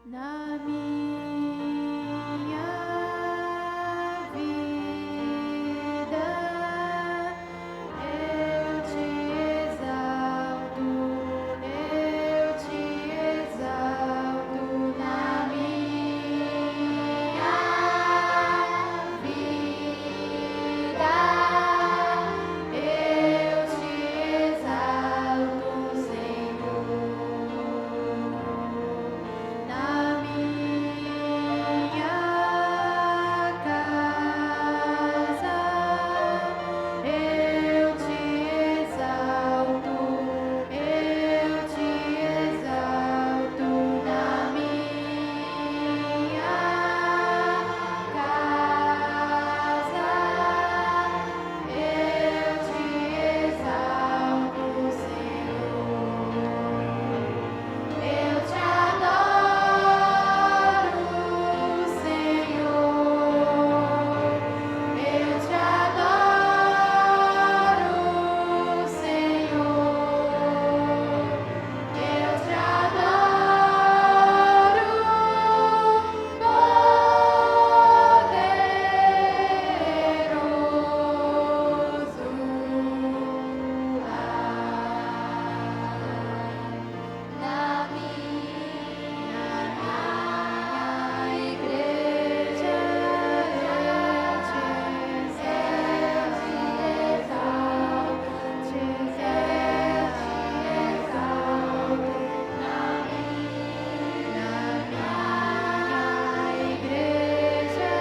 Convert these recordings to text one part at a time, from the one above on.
na minha vida, eu te exalto na minha vida, eu te exalto, Senhor. Na minha casa, eu te exalto na minha casa, eu te exalto, Senhor. Eu te adoro, Senhor. Eu te adoro, Senhor. Eu te adoro, poderoso. Na minha igreja, eu te exalto, na minha igreja,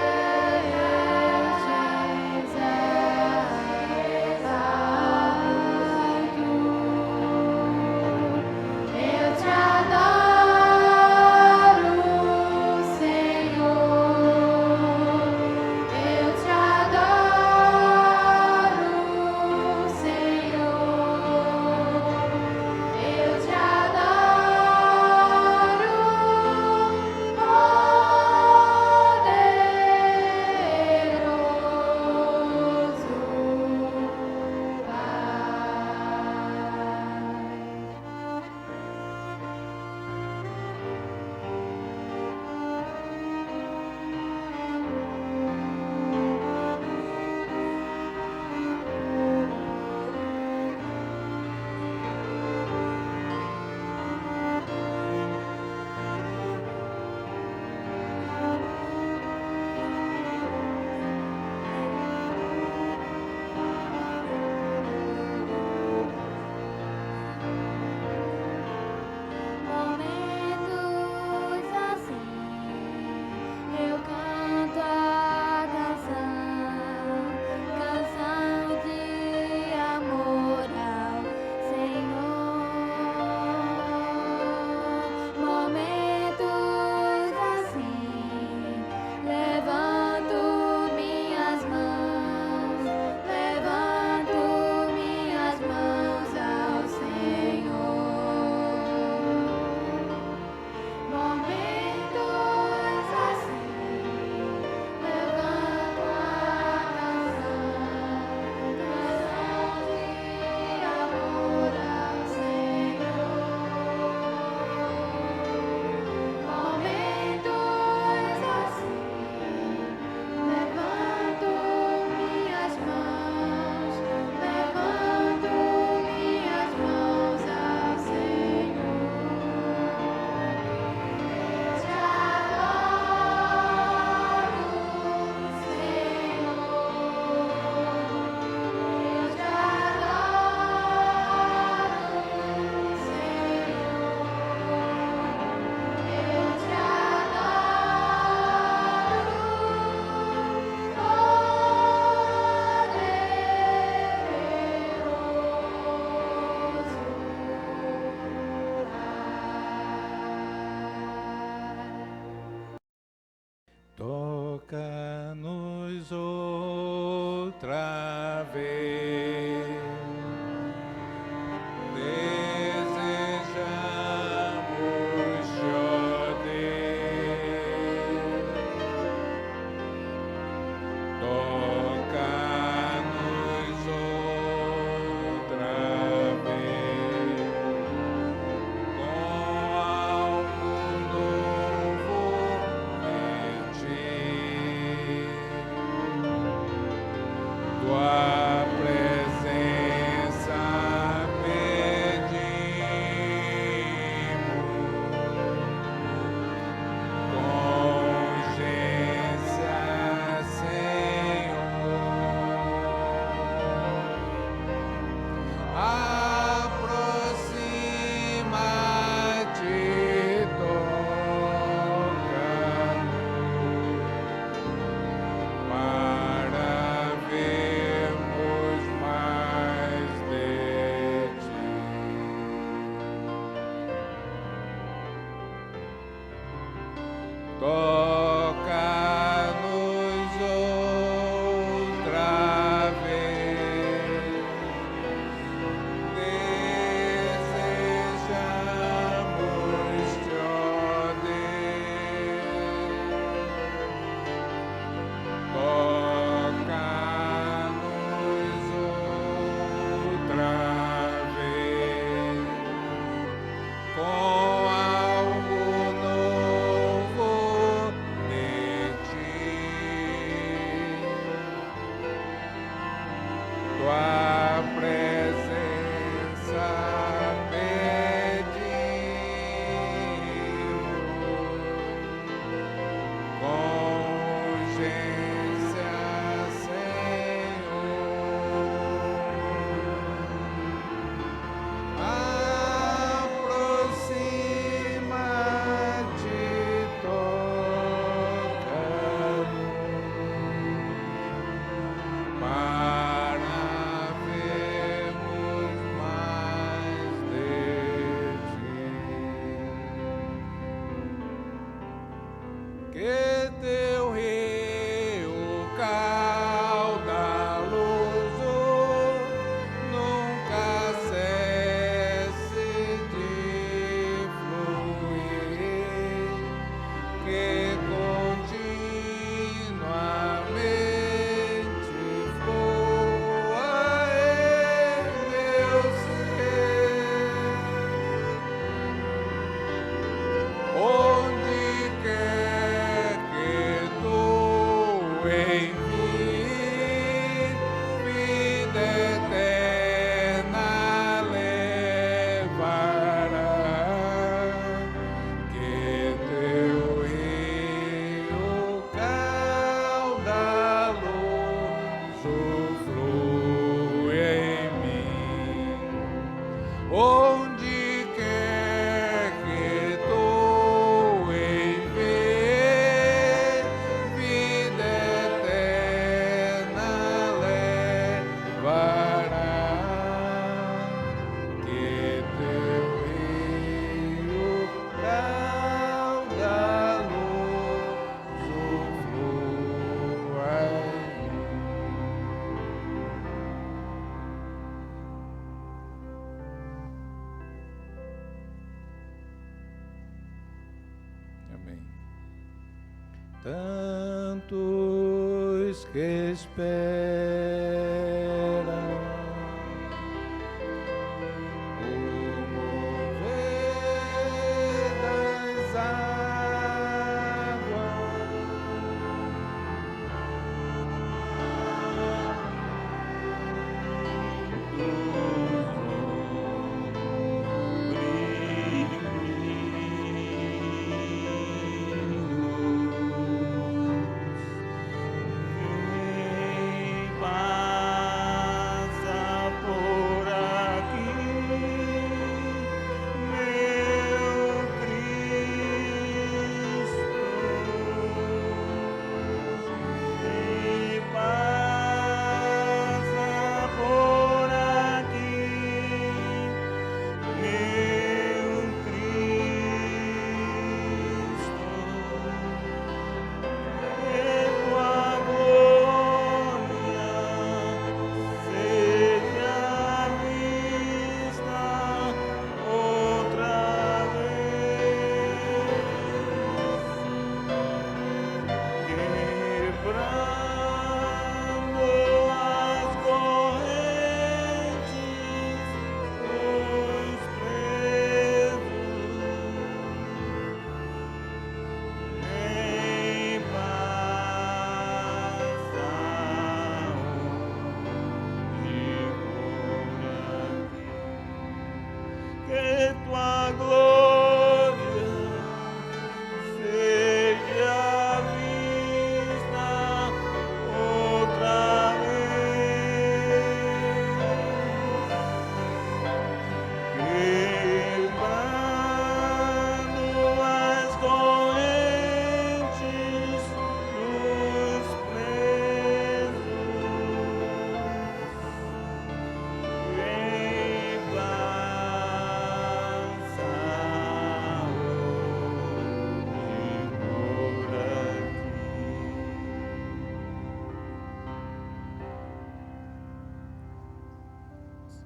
eu te adoro, Senhor. Eu te adoro, Senhor. Eu te adoro, poderoso Momentos assim, eu canto a canção de amor ao Senhor. Momentos assim, levanto minhas mãos ao Senhor. Momentos assim, levanto a canção de amor ao Senhor. Momentos assim, levanto minhas mãos ao Senhor. Eu te adoro, Senhor. Eu te adoro, Senhor. Eu te Toca-nos outra vez, desejamos, ó Deus. Toca-nos outra vez, com algo novo Toca-nos outra vez. Desejamos-te, ó Deus. Toca-nos outra vez. Com algo novo de ti. Tua presença pedimos com urgência, Senhor. Aproxima-te, toca-nos para vermos mais de ti. Que teu rio caudaloso nunca cesse de fluir, que continuamente flua em meu ser. Onde quer que tu envies, vida eterna levará. Que teu rio caudaloso flua em mim. Onde quer que tu envies, vida eterna levará. Que teu rio caudaloso flua em mim. Amém. Tantos que esperam o mover das águas. Vem, Pai.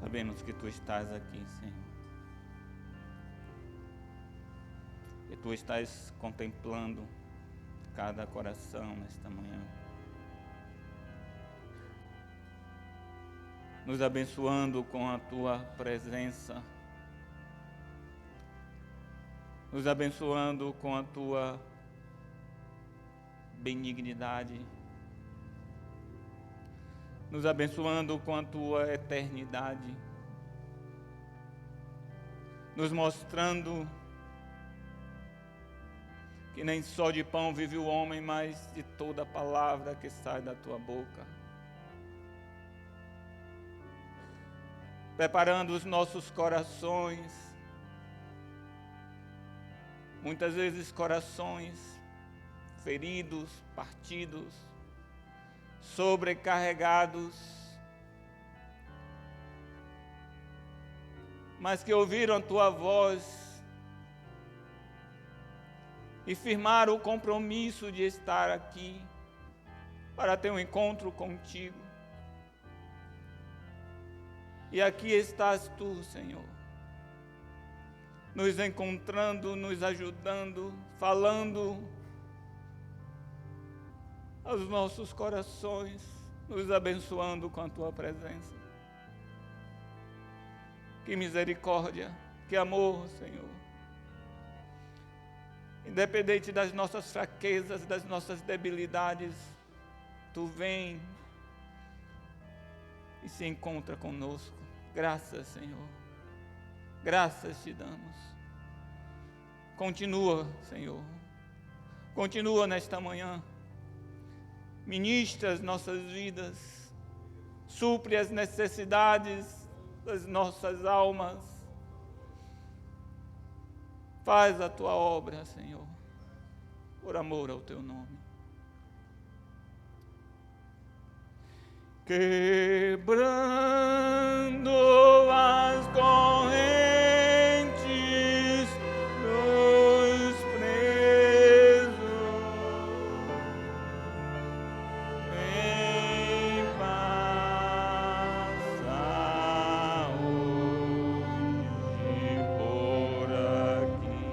Sabemos que Tu estás aqui, Senhor. E Tu estás contemplando cada coração nesta manhã. Nos abençoando com a Tua presença. Nos abençoando com a Tua benignidade. Nos abençoando com a Tua eternidade. Nos mostrando que nem só de pão vive o homem, mas de toda palavra que sai da Tua boca. Preparando os nossos corações, muitas vezes corações feridos, partidos, sobrecarregados, mas que ouviram a Tua voz e firmaram o compromisso de estar aqui para ter um encontro contigo. E aqui estás Tu, Senhor, nos encontrando, nos ajudando, falando aos nossos corações, nos abençoando com a Tua presença. Que misericórdia, que amor, Senhor. Independente das nossas fraquezas, das nossas debilidades, Tu vem e se encontra conosco. Graças, Senhor. Graças Te damos. Continua, Senhor. Continua nesta manhã. Ministra as nossas vidas. Supre as necessidades das nossas almas. Faz a Tua obra, Senhor, por amor ao Teu nome. Quebrando as correntes dos presos, em paz hoje por aqui.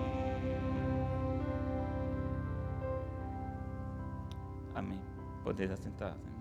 Amém. Poder assentar, irmãos.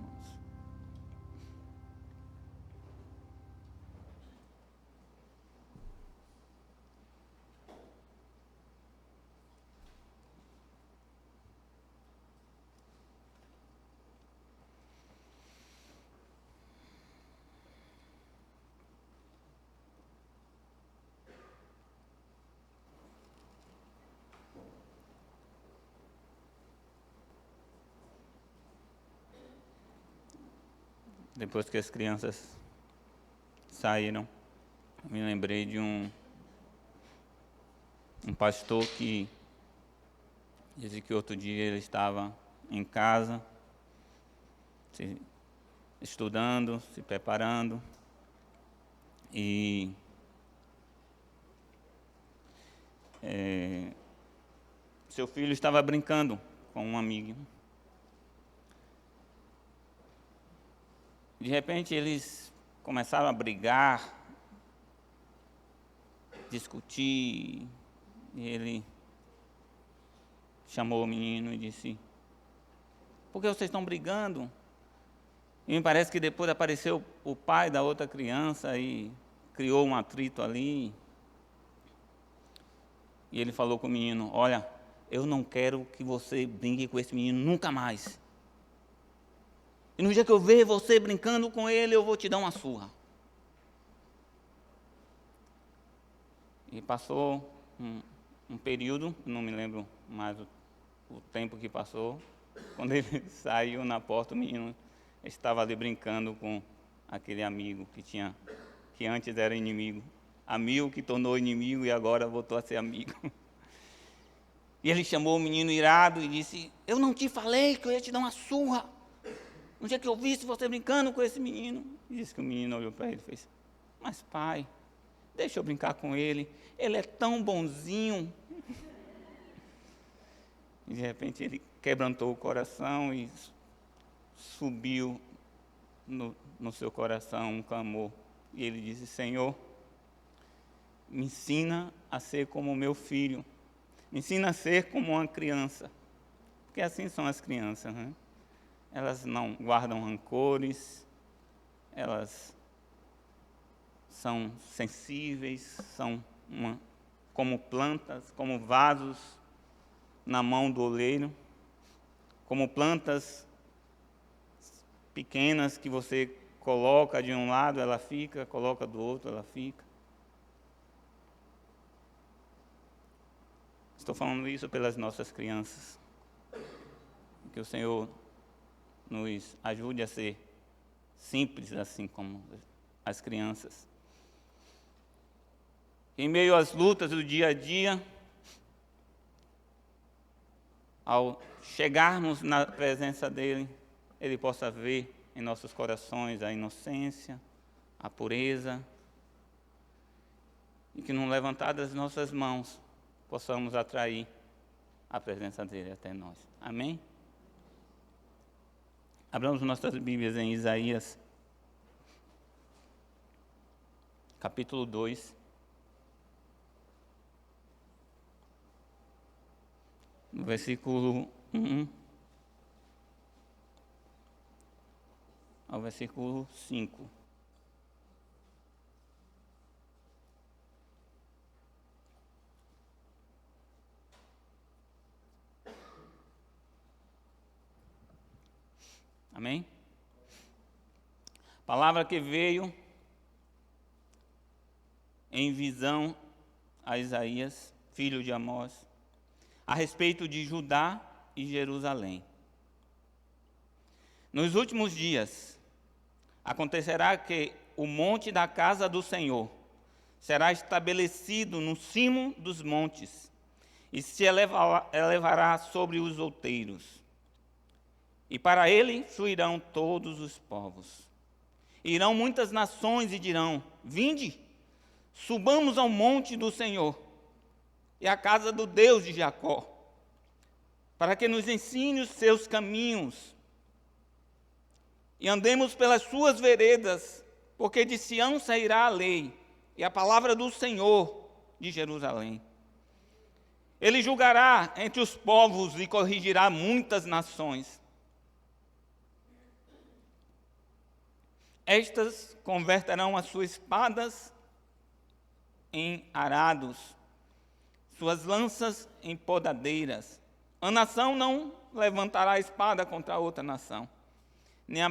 Depois que as crianças saíram, eu me lembrei de um pastor que disse que outro dia ele estava em casa, estudando, se preparando, e seu filho estava brincando com um amigo. De repente eles começaram a brigar, discutir, e ele chamou o menino e disse: por que vocês estão brigando? E me parece que depois apareceu o pai da outra criança e criou um atrito ali. E ele falou com o menino: olha, eu não quero que você brinque com esse menino nunca mais. E no dia que eu ver você brincando com ele, eu vou te dar uma surra. E passou um período, não me lembro mais o tempo que passou. Quando ele saiu na porta, o menino estava ali brincando com aquele amigo que antes era inimigo. Amigo que tornou inimigo e agora voltou a ser amigo. E ele chamou o menino irado e disse: eu não te falei que eu ia te dar uma surra no dia que eu visse você brincando com esse menino. E disse que o menino olhou para ele e fez: mas pai, deixa eu brincar com ele, ele é tão bonzinho. E de repente ele quebrantou o coração e subiu no seu coração um clamor: E ele disse: Senhor, me ensina a ser como meu filho, me ensina a ser como uma criança, porque assim são as crianças, né? Elas não guardam rancores, elas são sensíveis, são como plantas, como vasos na mão do oleiro, como plantas pequenas que você coloca de um lado, ela fica, coloca do outro, ela fica. Estou falando isso pelas nossas crianças. Que o Senhor nos ajude a ser simples, assim como as crianças. Em meio às lutas do dia a dia, ao chegarmos na presença dEle, Ele possa ver em nossos corações a inocência, a pureza, e que no levantar das nossas mãos possamos atrair a presença dEle até nós. Amém? Abramos nossas Bíblias em Isaías, capítulo 2. No versículo 1 ao versículo 5. Amém? Palavra que veio em visão a Isaías, filho de Amós, a respeito de Judá e Jerusalém. Nos últimos dias, acontecerá que o monte da casa do Senhor será estabelecido no cimo dos montes e se elevará sobre os outeiros. E para ele fluirão todos os povos. Irão muitas nações e dirão: vinde, subamos ao monte do Senhor e à casa do Deus de Jacó, para que nos ensine os seus caminhos e andemos pelas suas veredas, porque de Sião sairá a lei e a palavra do Senhor de Jerusalém. Ele julgará entre os povos e corrigirá muitas nações. Estas converterão as suas espadas em arados, suas lanças em podadeiras. A nação não levantará a espada contra outra nação, nem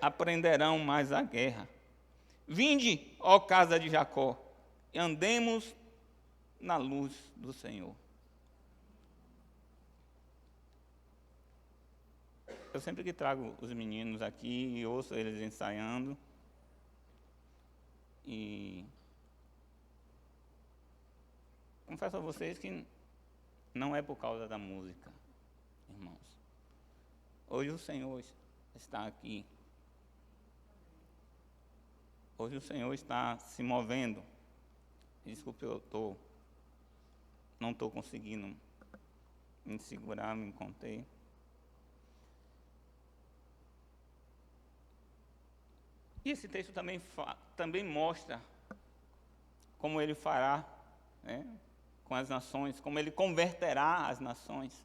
aprenderão mais a guerra. Vinde, ó casa de Jacó, e andemos na luz do Senhor. Eu sempre que trago os meninos aqui e ouço eles ensaiando, e confesso a vocês que não é por causa da música, irmãos. Hoje o Senhor está aqui. Hoje o Senhor está se movendo. Desculpe, eu não estou conseguindo me segurar, me contei. E esse texto também mostra como ele fará, né, com as nações, como ele converterá as nações.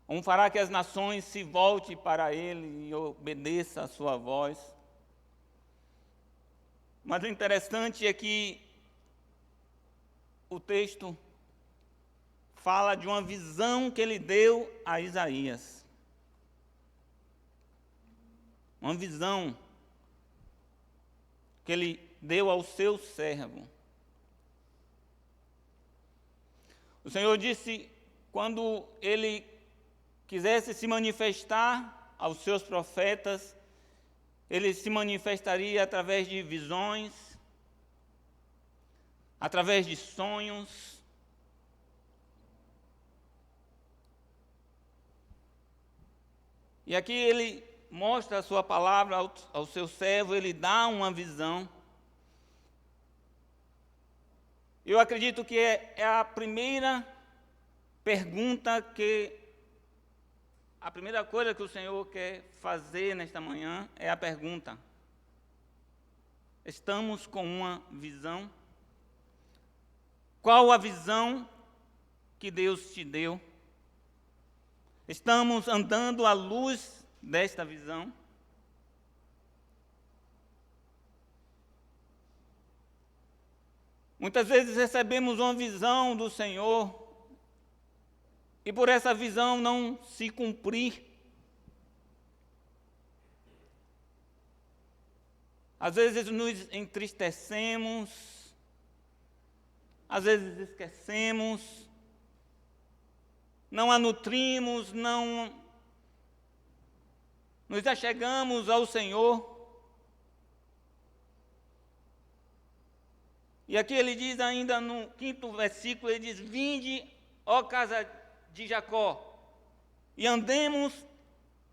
Como fará que as nações se voltem para ele e obedeçam a sua voz. Mas o interessante é que o texto fala de uma visão que ele deu a Isaías. Uma visão que ele deu ao seu servo. O Senhor disse, quando ele quisesse se manifestar aos seus profetas, ele se manifestaria através de visões, através de sonhos. E aqui ele mostra a sua palavra ao seu servo, ele dá uma visão. Eu acredito que é a primeira pergunta a primeira coisa que o Senhor quer fazer nesta manhã é a pergunta: Estamos com uma visão? Qual a visão que Deus te deu? Estamos andando à luz desta visão? Muitas vezes recebemos uma visão do Senhor e por essa visão não se cumprir, às vezes nos entristecemos, às vezes esquecemos, não a nutrimos, não nos achegamos ao Senhor. E aqui ele diz ainda no 5º versículo, ele diz: vinde, ó casa de Jacó, e andemos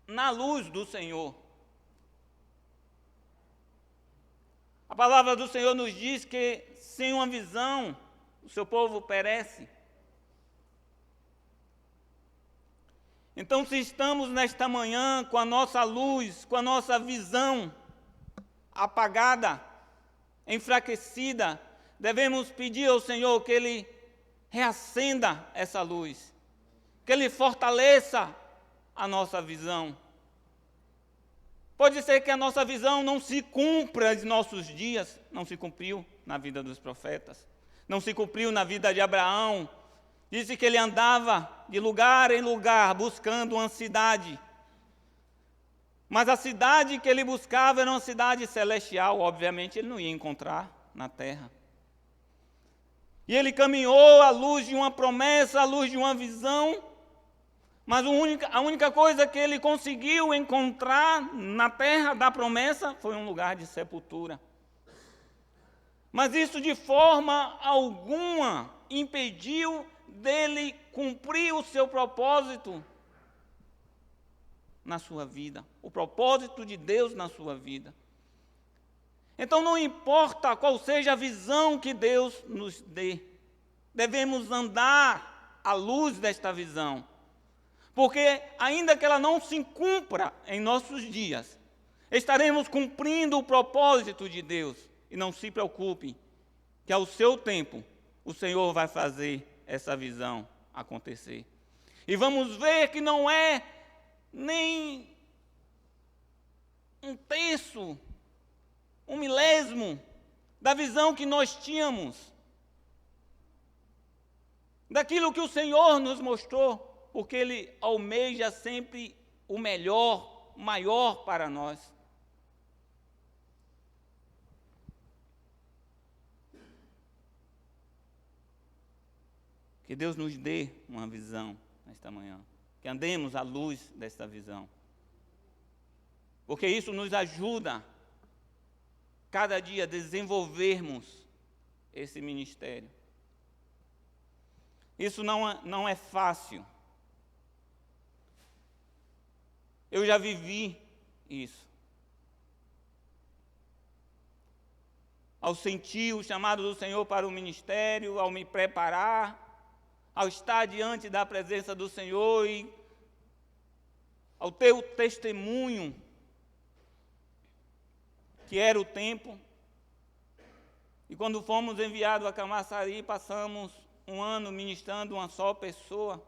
na luz do Senhor. A palavra do Senhor nos diz que sem uma visão, o seu povo perece. Então, se estamos nesta manhã com a nossa luz, com a nossa visão apagada, enfraquecida, devemos pedir ao Senhor que Ele reacenda essa luz, que Ele fortaleça a nossa visão. Pode ser que a nossa visão não se cumpra em nossos dias, não se cumpriu na vida dos profetas, não se cumpriu na vida de Abraão. Disse que ele andava de lugar em lugar buscando uma cidade. Mas a cidade que ele buscava era uma cidade celestial, obviamente ele não ia encontrar na terra. E ele caminhou à luz de uma promessa, à luz de uma visão, mas a única coisa que ele conseguiu encontrar na terra da promessa foi um lugar de sepultura. Mas isso de forma alguma impediu dele cumprir o seu propósito na sua vida, o propósito de Deus na sua vida. Então não importa qual seja a visão que Deus nos dê, devemos andar à luz desta visão, porque ainda que ela não se cumpra em nossos dias, estaremos cumprindo o propósito de Deus. E não se preocupe, que ao seu tempo o Senhor vai fazer essa visão acontecer. E vamos ver que não é nem um terço, um milésimo da visão que nós tínhamos, daquilo que o Senhor nos mostrou, porque Ele almeja sempre o melhor, maior para nós. Que Deus nos dê uma visão nesta manhã, que andemos à luz desta visão, porque isso nos ajuda cada dia a desenvolvermos esse ministério. Isso não é fácil. Eu já vivi isso. Ao sentir o chamado do Senhor para o ministério, ao me preparar, ao estar diante da presença do Senhor e ao ter o testemunho, que era o tempo. E quando fomos enviados a Camaçari, passamos um ano ministrando uma só pessoa.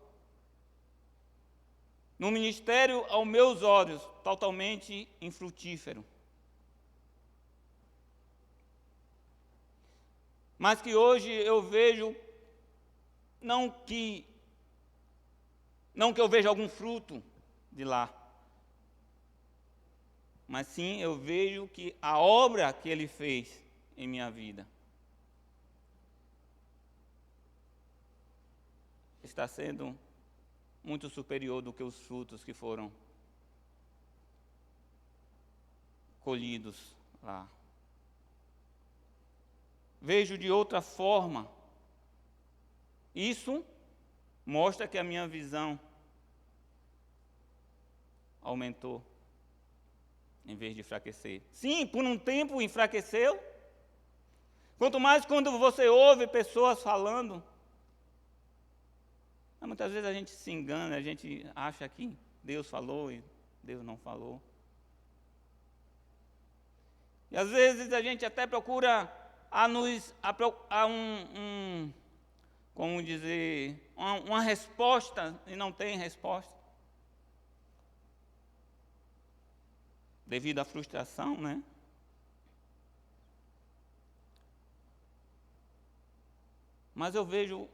No ministério, aos meus olhos, totalmente infrutífero. Mas que hoje eu vejo, não que eu veja algum fruto de lá, mas sim eu vejo que a obra que Ele fez em minha vida está sendo muito superior do que os frutos que foram colhidos lá. Vejo de outra forma. Isso mostra que a minha visão aumentou, em vez de enfraquecer. Sim, por um tempo enfraqueceu. Quanto mais quando você ouve pessoas falando. Muitas vezes a gente se engana, a gente acha que Deus falou e Deus não falou. E às vezes a gente até procura como dizer, uma resposta e não tem resposta. Devido à frustração, né? Mas eu vejo,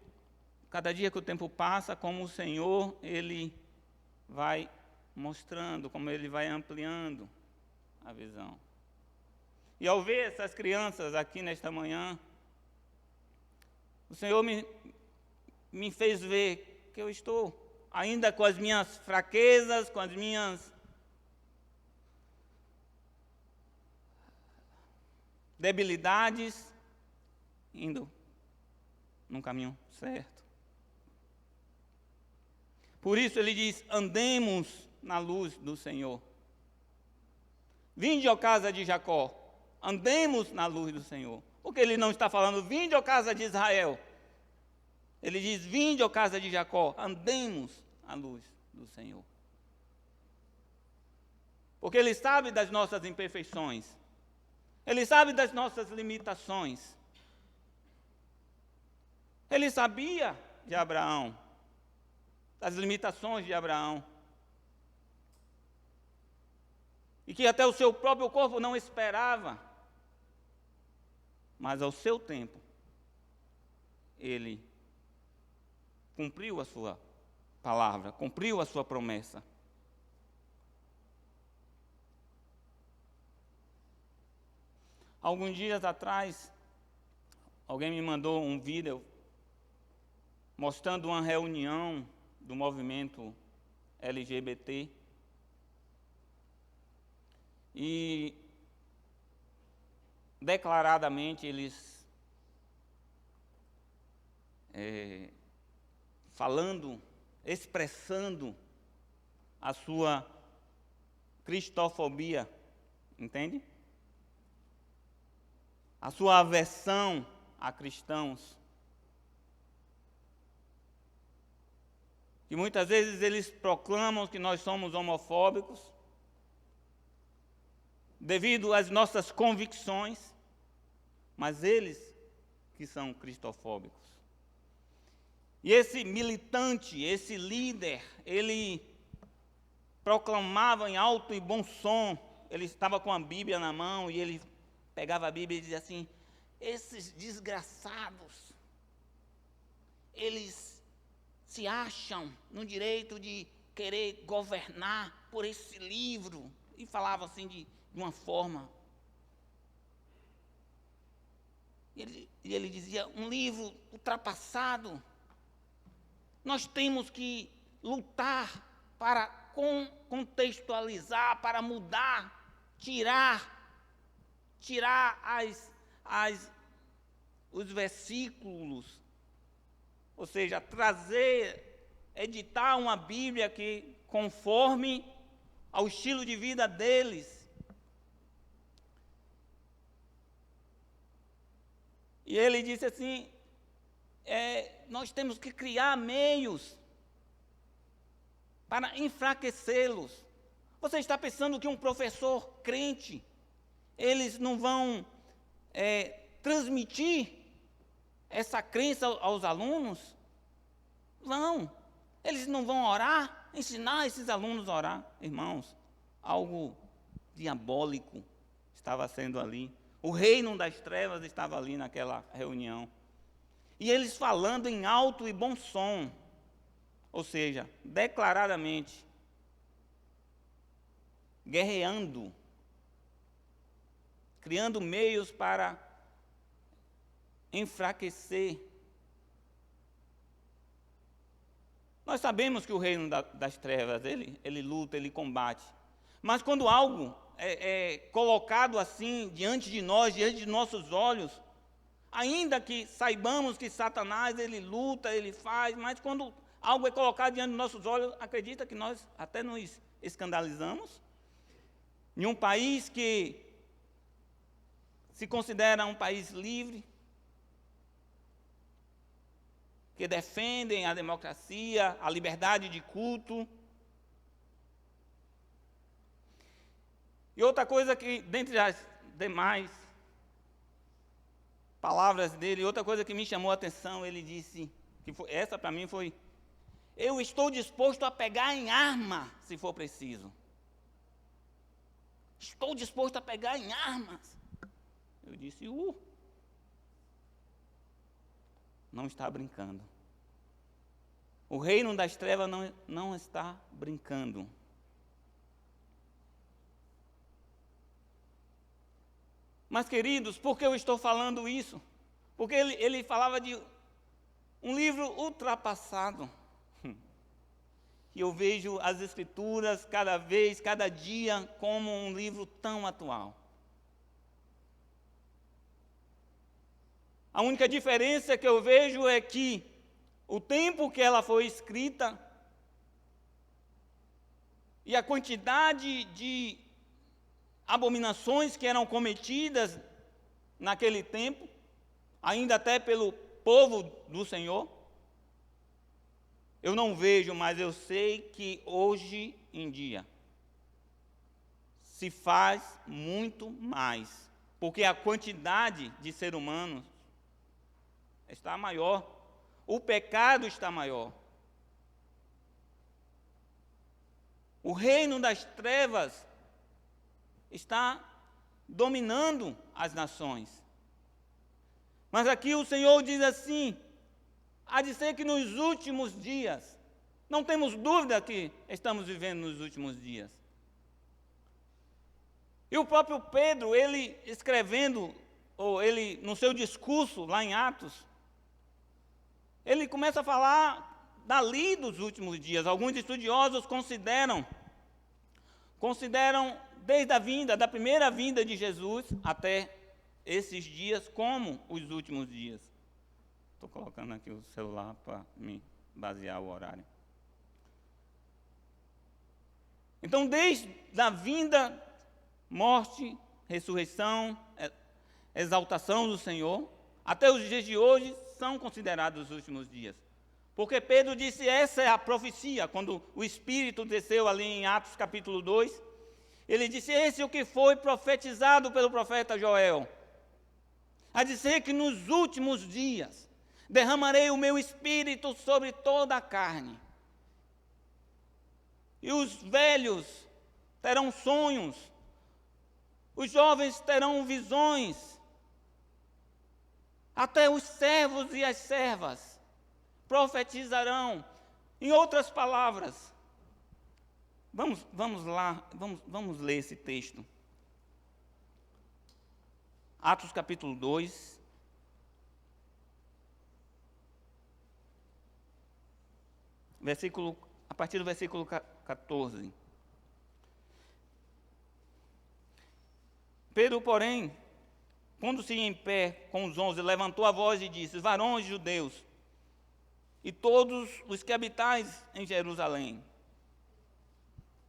cada dia que o tempo passa, como o Senhor, Ele vai mostrando, como Ele vai ampliando a visão. E ao ver essas crianças aqui nesta manhã, o Senhor me fez ver que eu estou ainda com as minhas fraquezas, com as minhas debilidades, indo num caminho certo. Por isso ele diz: andemos na luz do Senhor. Vinde, ó casa de Jacó, andemos na luz do Senhor. Porque ele não está falando, vinde, ó casa de Israel. Ele diz, vinde, ó casa de Jacó, andemos à luz do Senhor. Porque ele sabe das nossas imperfeições. Ele sabe das nossas limitações. Ele sabia de Abraão, das limitações de Abraão. E que até o seu próprio corpo não esperava. Mas ao seu tempo, ele cumpriu a sua palavra, cumpriu a sua promessa. Alguns dias atrás, alguém me mandou um vídeo mostrando uma reunião do movimento LGBT. E declaradamente eles falando, expressando a sua cristofobia, entende? A sua aversão a cristãos. Que muitas vezes eles proclamam que nós somos homofóbicos, devido às nossas convicções, mas eles que são cristofóbicos. E esse militante, esse líder, ele proclamava em alto e bom som, ele estava com a Bíblia na mão e ele pegava a Bíblia e dizia assim: esses desgraçados, eles se acham no direito de querer governar por esse livro. E falava assim de uma forma. E ele dizia, um livro ultrapassado. Nós temos que lutar para contextualizar, para mudar, tirar os versículos, ou seja, editar uma Bíblia que conforme ao estilo de vida deles. E ele disse assim, nós temos que criar meios para enfraquecê-los. Você está pensando que um professor crente, eles não vão transmitir essa crença aos alunos? Vão. Eles não vão orar, ensinar esses alunos a orar. Irmãos, algo diabólico estava sendo ali. O reino das trevas estava ali naquela reunião. E eles falando em alto e bom som, ou seja, declaradamente, guerreando, criando meios para enfraquecer. Nós sabemos que o reino das trevas, ele luta, ele combate. Mas quando algo é colocado assim diante de nós, diante de nossos olhos, ainda que saibamos que Satanás, ele luta, ele faz, mas quando algo é colocado diante de nossos olhos, acredita que nós até nos escandalizamos? Em um país que se considera um país livre, que defendem a democracia, a liberdade de culto. E outra coisa que, dentre demais palavras dele, outra coisa que me chamou a atenção, ele disse, essa para mim foi: eu estou disposto a pegar em arma, se for preciso. Estou disposto a pegar em armas. Eu disse, não está brincando. O reino das trevas não está brincando. Mas, queridos, por que eu estou falando isso? Porque ele falava de um livro ultrapassado. E eu vejo as Escrituras cada dia, como um livro tão atual. A única diferença que eu vejo é que o tempo que ela foi escrita e a quantidade de abominações que eram cometidas naquele tempo, ainda até pelo povo do Senhor, eu não vejo, mas eu sei que hoje em dia se faz muito mais, porque a quantidade de seres humanos está maior, o pecado está maior. O reino das trevas está dominando as nações. Mas aqui o Senhor diz assim: há de ser que nos últimos dias, não temos dúvida que estamos vivendo nos últimos dias. E o próprio Pedro, ele escrevendo, ou ele no seu discurso lá em Atos, ele começa a falar dali dos últimos dias. Alguns estudiosos consideram desde da primeira vinda de Jesus até esses dias como os últimos dias. Estou colocando aqui o celular para me basear o horário. Então, desde a vinda, morte, ressurreição, exaltação do Senhor, até os dias de hoje são considerados os últimos dias. Porque Pedro disse, essa é a profecia, quando o Espírito desceu ali em Atos capítulo 2, ele disse, esse é o que foi profetizado pelo profeta Joel. A dizer que nos últimos dias derramarei o meu Espírito sobre toda a carne. E os velhos terão sonhos, os jovens terão visões, até os servos e as servas profetizarão. Em outras palavras, vamos ler esse texto. Atos capítulo 2. A partir do versículo 14. Pedro, porém, pondo-se em pé com os 11, levantou a voz e disse, varões judeus, e todos os que habitais em Jerusalém,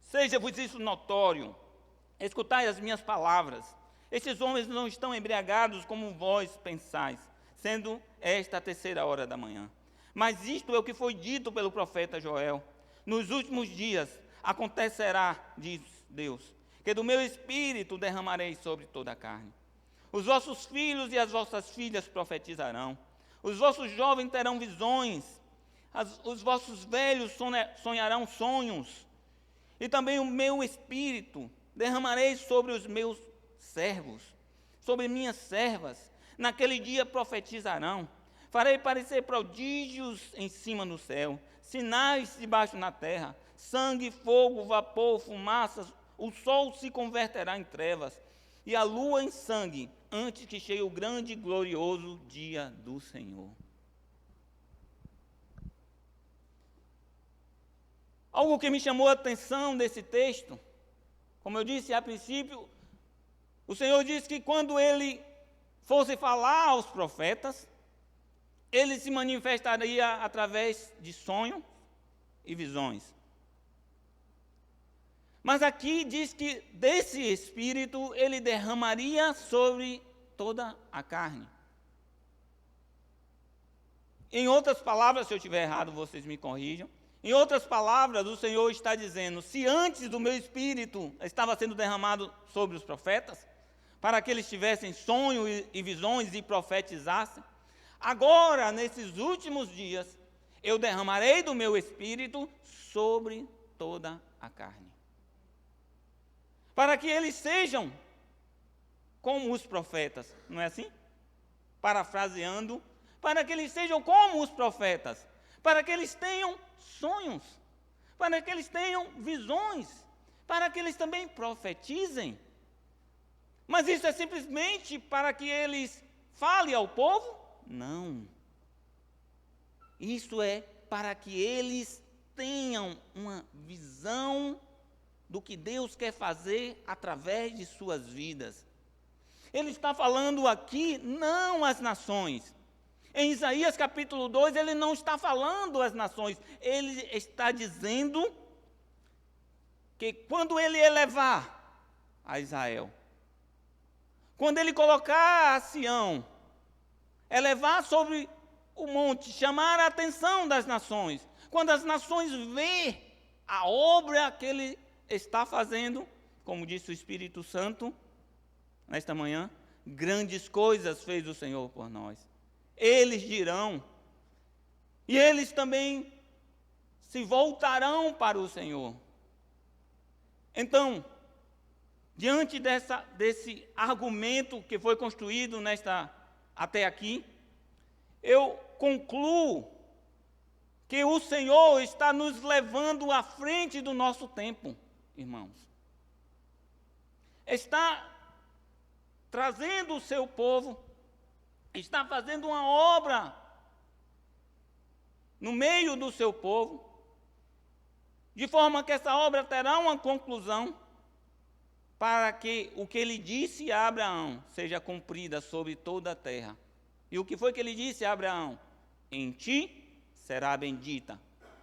seja-vos isso notório, escutai as minhas palavras. Estes homens não estão embriagados como vós pensais, sendo esta a 3ª da manhã. Mas isto é o que foi dito pelo profeta Joel. Nos últimos dias acontecerá, diz Deus, que do meu Espírito derramarei sobre toda a carne. Os vossos filhos e as vossas filhas profetizarão. Os vossos jovens terão visões. Os vossos velhos sonharão sonhos. E também o meu Espírito derramarei sobre os meus servos, sobre minhas servas. Naquele dia profetizarão. Farei parecer prodígios em cima do céu, sinais debaixo na terra, sangue, fogo, vapor, fumaças. O sol se converterá em trevas e a lua em sangue, antes que chegue o grande e glorioso dia do Senhor. Algo que me chamou a atenção desse texto, como eu disse a princípio, o Senhor disse que quando Ele fosse falar aos profetas, Ele se manifestaria através de sonhos e visões. Mas aqui diz que desse Espírito Ele derramaria sobre toda a carne. Em outras palavras, se eu estiver errado, vocês me corrijam. Em outras palavras, o Senhor está dizendo, se antes do meu Espírito estava sendo derramado sobre os profetas, para que eles tivessem sonhos e visões e profetizassem. Agora, nesses últimos dias, eu derramarei do meu espírito sobre toda a carne. Para que eles sejam como os profetas, não é assim? Parafraseando, para que eles sejam como os profetas, para que eles tenham sonhos, para que eles tenham visões, para que eles também profetizem. Mas isso é simplesmente para que eles falem ao povo? Não. Isso é para que eles tenham uma visão do que Deus quer fazer através de suas vidas. Ele está falando aqui não às nações. Em Isaías capítulo 2, ele não está falando às nações. Ele está dizendo que quando ele elevar a Israel, quando ele colocar a Sião, elevar sobre o monte, chamar a atenção das nações, quando as nações veem a obra que ele está fazendo, como disse o Espírito Santo nesta manhã, grandes coisas fez o Senhor por nós. Eles dirão, e eles também se voltarão para o Senhor. Então, diante desse argumento que foi construído até aqui, eu concluo que o Senhor está nos levando à frente do nosso tempo, irmãos. Está trazendo o seu povo, está fazendo uma obra no meio do seu povo, de forma que essa obra terá uma conclusão, para que o que ele disse a Abraão seja cumprida sobre toda a terra. E o que foi que ele disse a Abraão? Em ti será bendita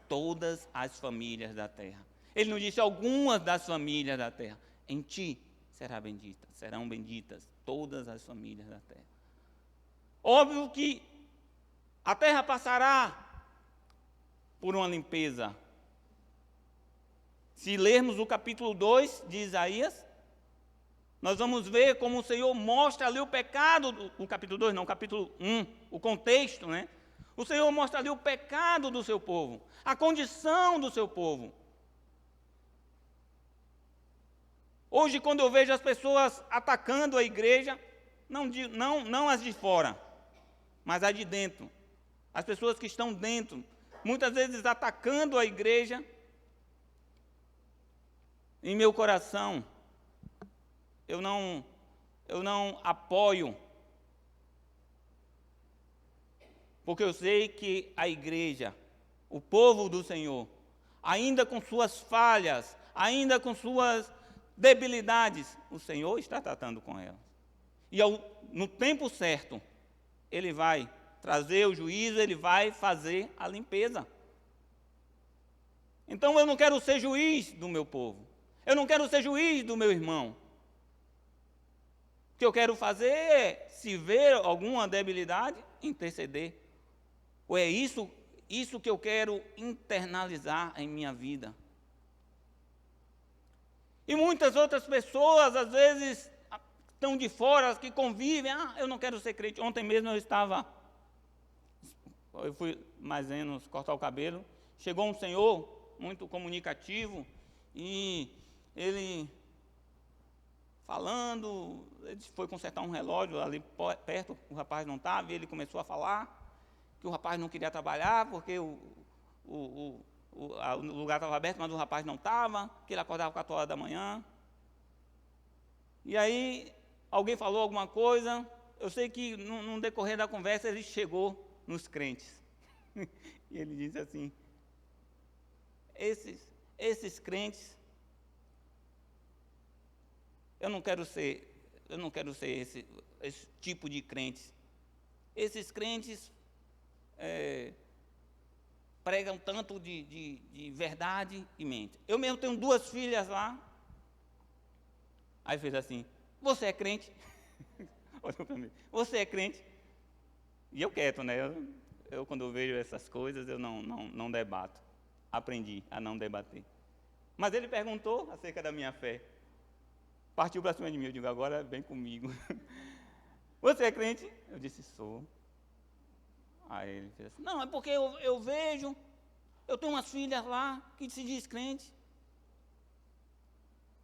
todas as famílias da terra. Ele não disse algumas das famílias da terra. Em ti serão benditas todas as famílias da terra. Óbvio que a terra passará por uma limpeza. Se lermos o capítulo 2 de Isaías, nós vamos ver como o Senhor mostra ali o pecado, o capítulo 2 não, o capítulo 1, o contexto, né? O Senhor mostra ali o pecado do seu povo, a condição do seu povo. Hoje, quando eu vejo as pessoas atacando a igreja, não as de fora, mas as de dentro, as pessoas que estão dentro, muitas vezes atacando a igreja, em meu coração, eu não apoio, porque eu sei que a igreja, o povo do Senhor, ainda com suas falhas, ainda com suas debilidades, o Senhor está tratando com elas. E no tempo certo, Ele vai trazer o juízo, Ele vai fazer a limpeza. Então eu não quero ser juiz do meu povo, eu não quero ser juiz do meu irmão. O que eu quero fazer é, se ver alguma debilidade, interceder. Ou é isso que eu quero internalizar em minha vida. E muitas outras pessoas, às vezes, estão de fora, que convivem, eu não quero ser crente. Ontem mesmo eu fui mais ou menos cortar o cabelo, chegou um senhor muito comunicativo, e ele falando, ele foi consertar um relógio ali perto, o rapaz não estava, e ele começou a falar que o rapaz não queria trabalhar, porque o lugar estava aberto, mas o rapaz não estava, que ele acordava 4 horas da manhã. E aí, alguém falou alguma coisa, eu sei que no decorrer da conversa ele chegou nos crentes. E ele disse assim, esses crentes, eu não quero ser esse tipo de crentes. Esses crentes pregam tanto de verdade e mente. Eu mesmo tenho 2 filhas lá. Aí fez assim, você é crente? Olhou para mim, você é crente? E eu quieto, né? Eu quando eu vejo essas coisas, eu não debato. Aprendi a não debater. Mas ele perguntou acerca da minha fé. partiu para cima de mim. Eu digo, agora vem comigo. Você é crente? Eu disse, sou. Aí ele fez assim, não, é porque eu vejo, eu tenho umas filhas lá que se diz crente.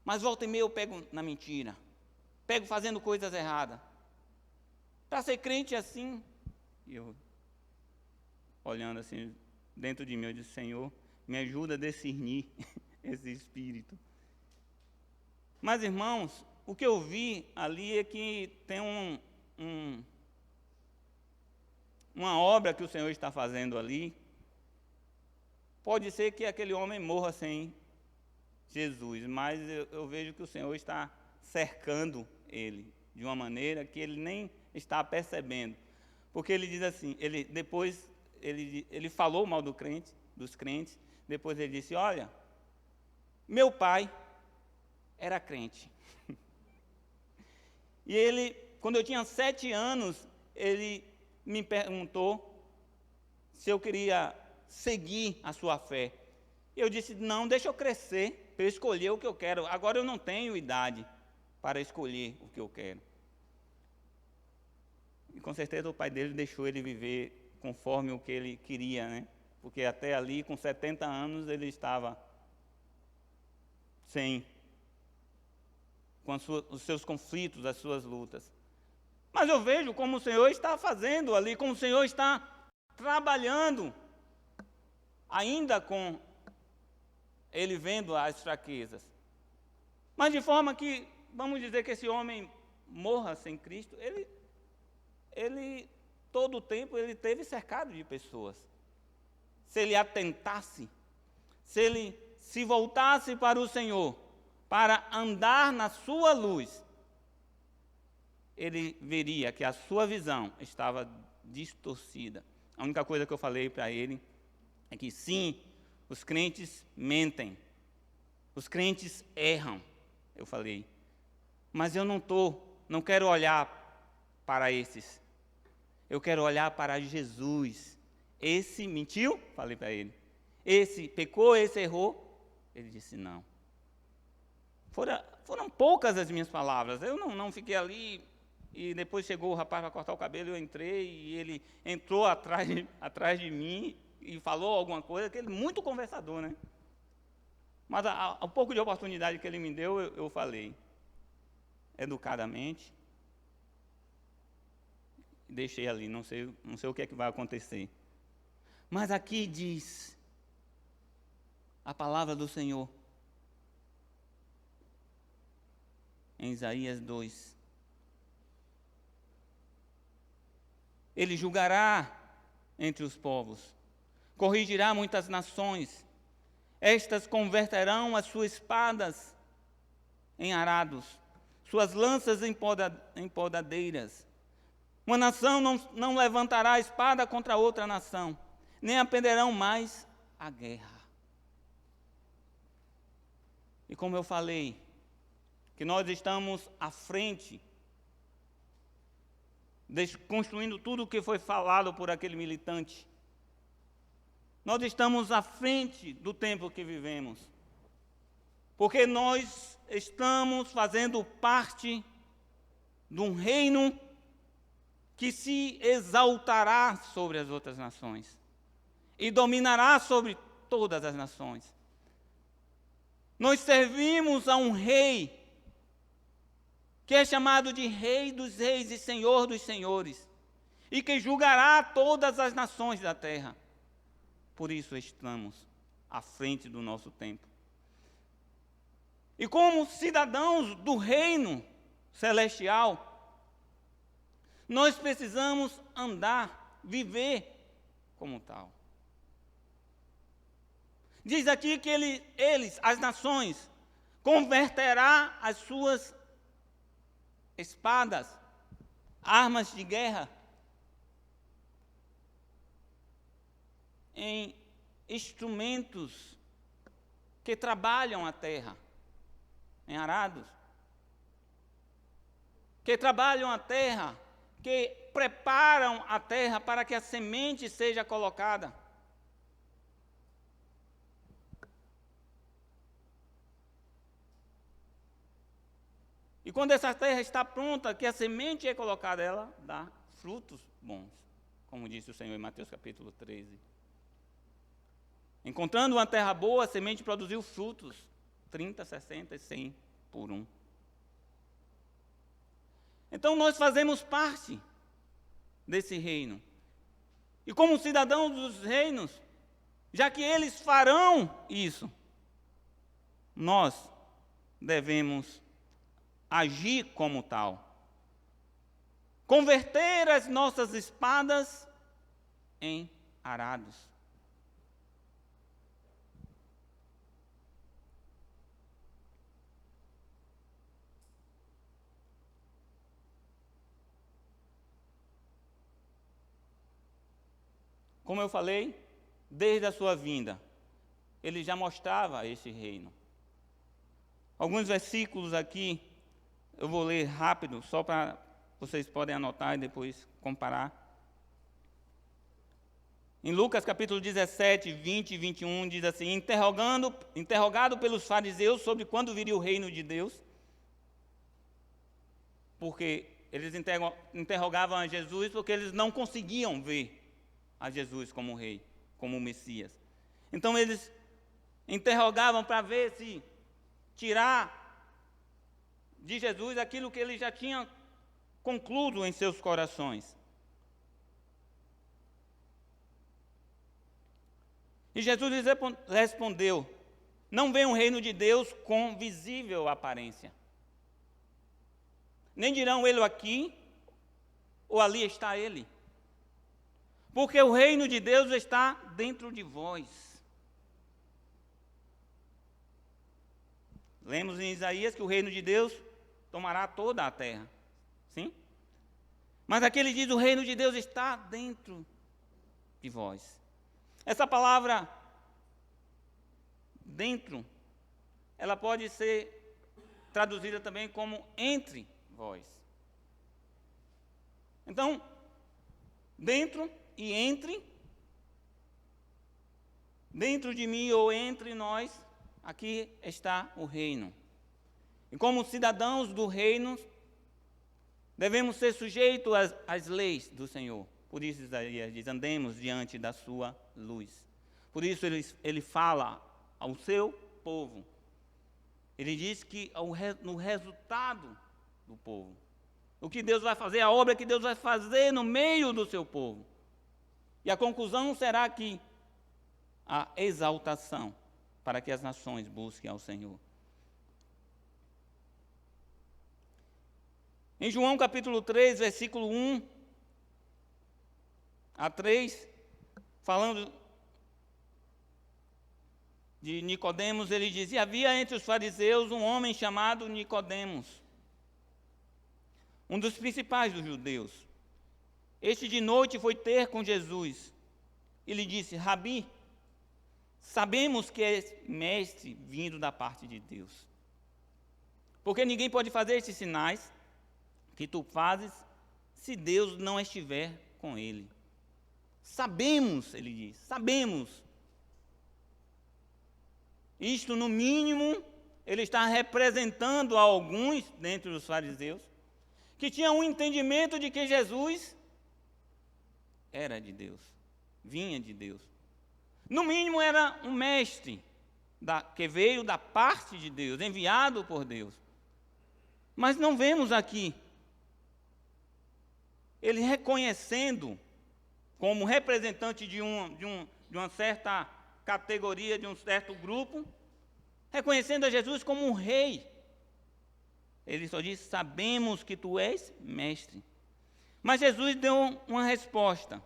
Mas volta e meia eu pego na mentira. Pego fazendo coisas erradas. Para ser crente assim, e eu olhando assim dentro de mim, eu disse, Senhor, me ajuda a discernir esse espírito. Mas, irmãos, o que eu vi ali é que tem uma obra que o Senhor está fazendo ali. Pode ser que aquele homem morra sem Jesus, mas eu vejo que o Senhor está cercando ele de uma maneira que ele nem está percebendo. Porque ele diz assim, ele falou mal dos crentes, depois ele disse, olha, meu pai era crente. E ele, quando eu tinha 7 anos, ele me perguntou se eu queria seguir a sua fé. Eu disse, não, deixa eu crescer, para eu escolher o que eu quero. Agora eu não tenho idade para escolher o que eu quero. E com certeza o pai dele deixou ele viver conforme o que ele queria, né? Porque até ali, com 70 anos, ele estava com os seus conflitos, as suas lutas. Mas eu vejo como o Senhor está fazendo ali, como o Senhor está trabalhando, ainda com ele vendo as fraquezas. Mas de forma que, vamos dizer que esse homem morra sem Cristo, ele todo o tempo, ele esteve cercado de pessoas. Se ele atentasse, se ele se voltasse para o Senhor, para andar na sua luz, ele veria que a sua visão estava distorcida. A única coisa que eu falei para ele é que sim, os crentes mentem, os crentes erram, eu falei, mas eu não quero olhar para esses, eu quero olhar para Jesus. Esse mentiu? Falei para ele. Esse pecou, esse errou? Ele disse não. Foram poucas as minhas palavras, eu não fiquei ali, e depois chegou o rapaz para cortar o cabelo, eu entrei, e ele entrou atrás de mim, e falou alguma coisa, que ele muito conversador, né? Mas a pouco de oportunidade que ele me deu, eu falei, educadamente, deixei ali, não sei o que é que vai acontecer. Mas aqui diz a palavra do Senhor, em Isaías 2. Ele julgará entre os povos, corrigirá muitas nações, estas converterão as suas espadas em arados, suas lanças em podadeiras. Uma nação não levantará a espada contra outra nação, nem aprenderão mais a guerra. E como eu falei, que nós estamos à frente, desconstruindo tudo o que foi falado por aquele militante. Nós estamos à frente do tempo que vivemos, porque nós estamos fazendo parte de um reino que se exaltará sobre as outras nações e dominará sobre todas as nações. Nós servimos a um rei que é chamado de Rei dos Reis e Senhor dos Senhores, e que julgará todas as nações da terra. Por isso estamos à frente do nosso tempo. E como cidadãos do reino celestial, nós precisamos andar, viver como tal. Diz aqui que eles, as nações, converterá as suas espadas, armas de guerra, em instrumentos que trabalham a terra, em arados, que trabalham a terra, que preparam a terra para que a semente seja colocada. E quando essa terra está pronta, que a semente é colocada, ela dá frutos bons, como disse o Senhor em Mateus capítulo 13. Encontrando uma terra boa, a semente produziu frutos, 30, 60 e 100 por um. Então nós fazemos parte desse reino. E como cidadãos dos reinos, já que eles farão isso, nós devemos agir como tal. Converter as nossas espadas em arados. Como eu falei, desde a sua vinda, ele já mostrava esse reino. Alguns versículos aqui, eu vou ler rápido, só para vocês podem anotar e depois comparar. Em Lucas capítulo 17, 20 e 21, diz assim: interrogado pelos fariseus sobre quando viria o reino de Deus, porque eles interrogavam a Jesus porque eles não conseguiam ver a Jesus como rei, como Messias. Então eles interrogavam para ver se tirar de Jesus aquilo que ele já tinha concluído em seus corações. E Jesus lhes respondeu: não vem o reino de Deus com visível aparência. Nem dirão ele aqui ou ali está ele. Porque o reino de Deus está dentro de vós. Lemos em Isaías que o reino de Deus tomará toda a terra. Sim? Mas aqui ele diz: o reino de Deus está dentro de vós. Essa palavra dentro, ela pode ser traduzida também como entre vós. Então, dentro e entre, dentro de mim ou entre nós, aqui está o reino. E como cidadãos do reino, devemos ser sujeitos às leis do Senhor. Por isso Isaías diz: andemos diante da sua luz. Por isso ele fala ao seu povo. Ele diz que no resultado do povo, o que Deus vai fazer, a obra que Deus vai fazer no meio do seu povo. E a conclusão será que a exaltação, para que as nações busquem ao Senhor. Em João capítulo 3, versículo 1 a 3, falando de Nicodemos, ele diz: e havia entre os fariseus um homem chamado Nicodemos, um dos principais dos judeus. Este de noite foi ter com Jesus e lhe disse: Rabi, sabemos que és mestre vindo da parte de Deus, porque ninguém pode fazer esses sinais que tu fazes se Deus não estiver com ele. Sabemos, ele diz, sabemos. Isto, no mínimo, ele está representando a alguns dentre os fariseus que tinham um entendimento de que Jesus era de Deus, vinha de Deus. No mínimo era um mestre que veio da parte de Deus, enviado por Deus. Mas não vemos aqui ele reconhecendo como representante de uma certa categoria, de um certo grupo, reconhecendo a Jesus como um rei. Ele só diz: sabemos que tu és mestre. Mas Jesus deu uma resposta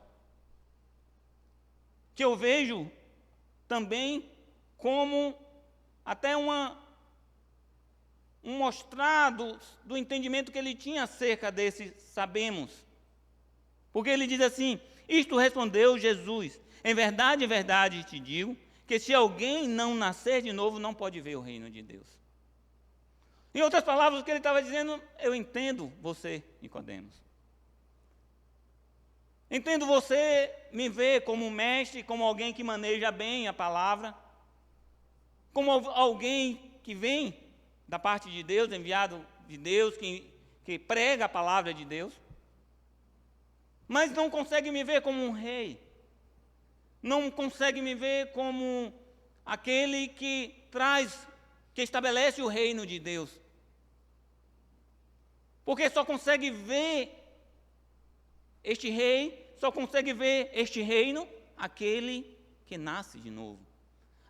que eu vejo também como até um mostrado do entendimento que ele tinha acerca desse sabemos. Porque ele diz assim: isto respondeu Jesus: em verdade te digo, que se alguém não nascer de novo, não pode ver o reino de Deus. Em outras palavras, o que ele estava dizendo: eu entendo você, Nicodemos. Entendo você me ver como um mestre, como alguém que maneja bem a palavra, como alguém que vem da parte de Deus, enviado de Deus, que prega a palavra de Deus, mas não consegue me ver como um rei, não consegue me ver como aquele que estabelece o reino de Deus, porque só consegue ver este rei, só consegue ver este reino aquele que nasce de novo,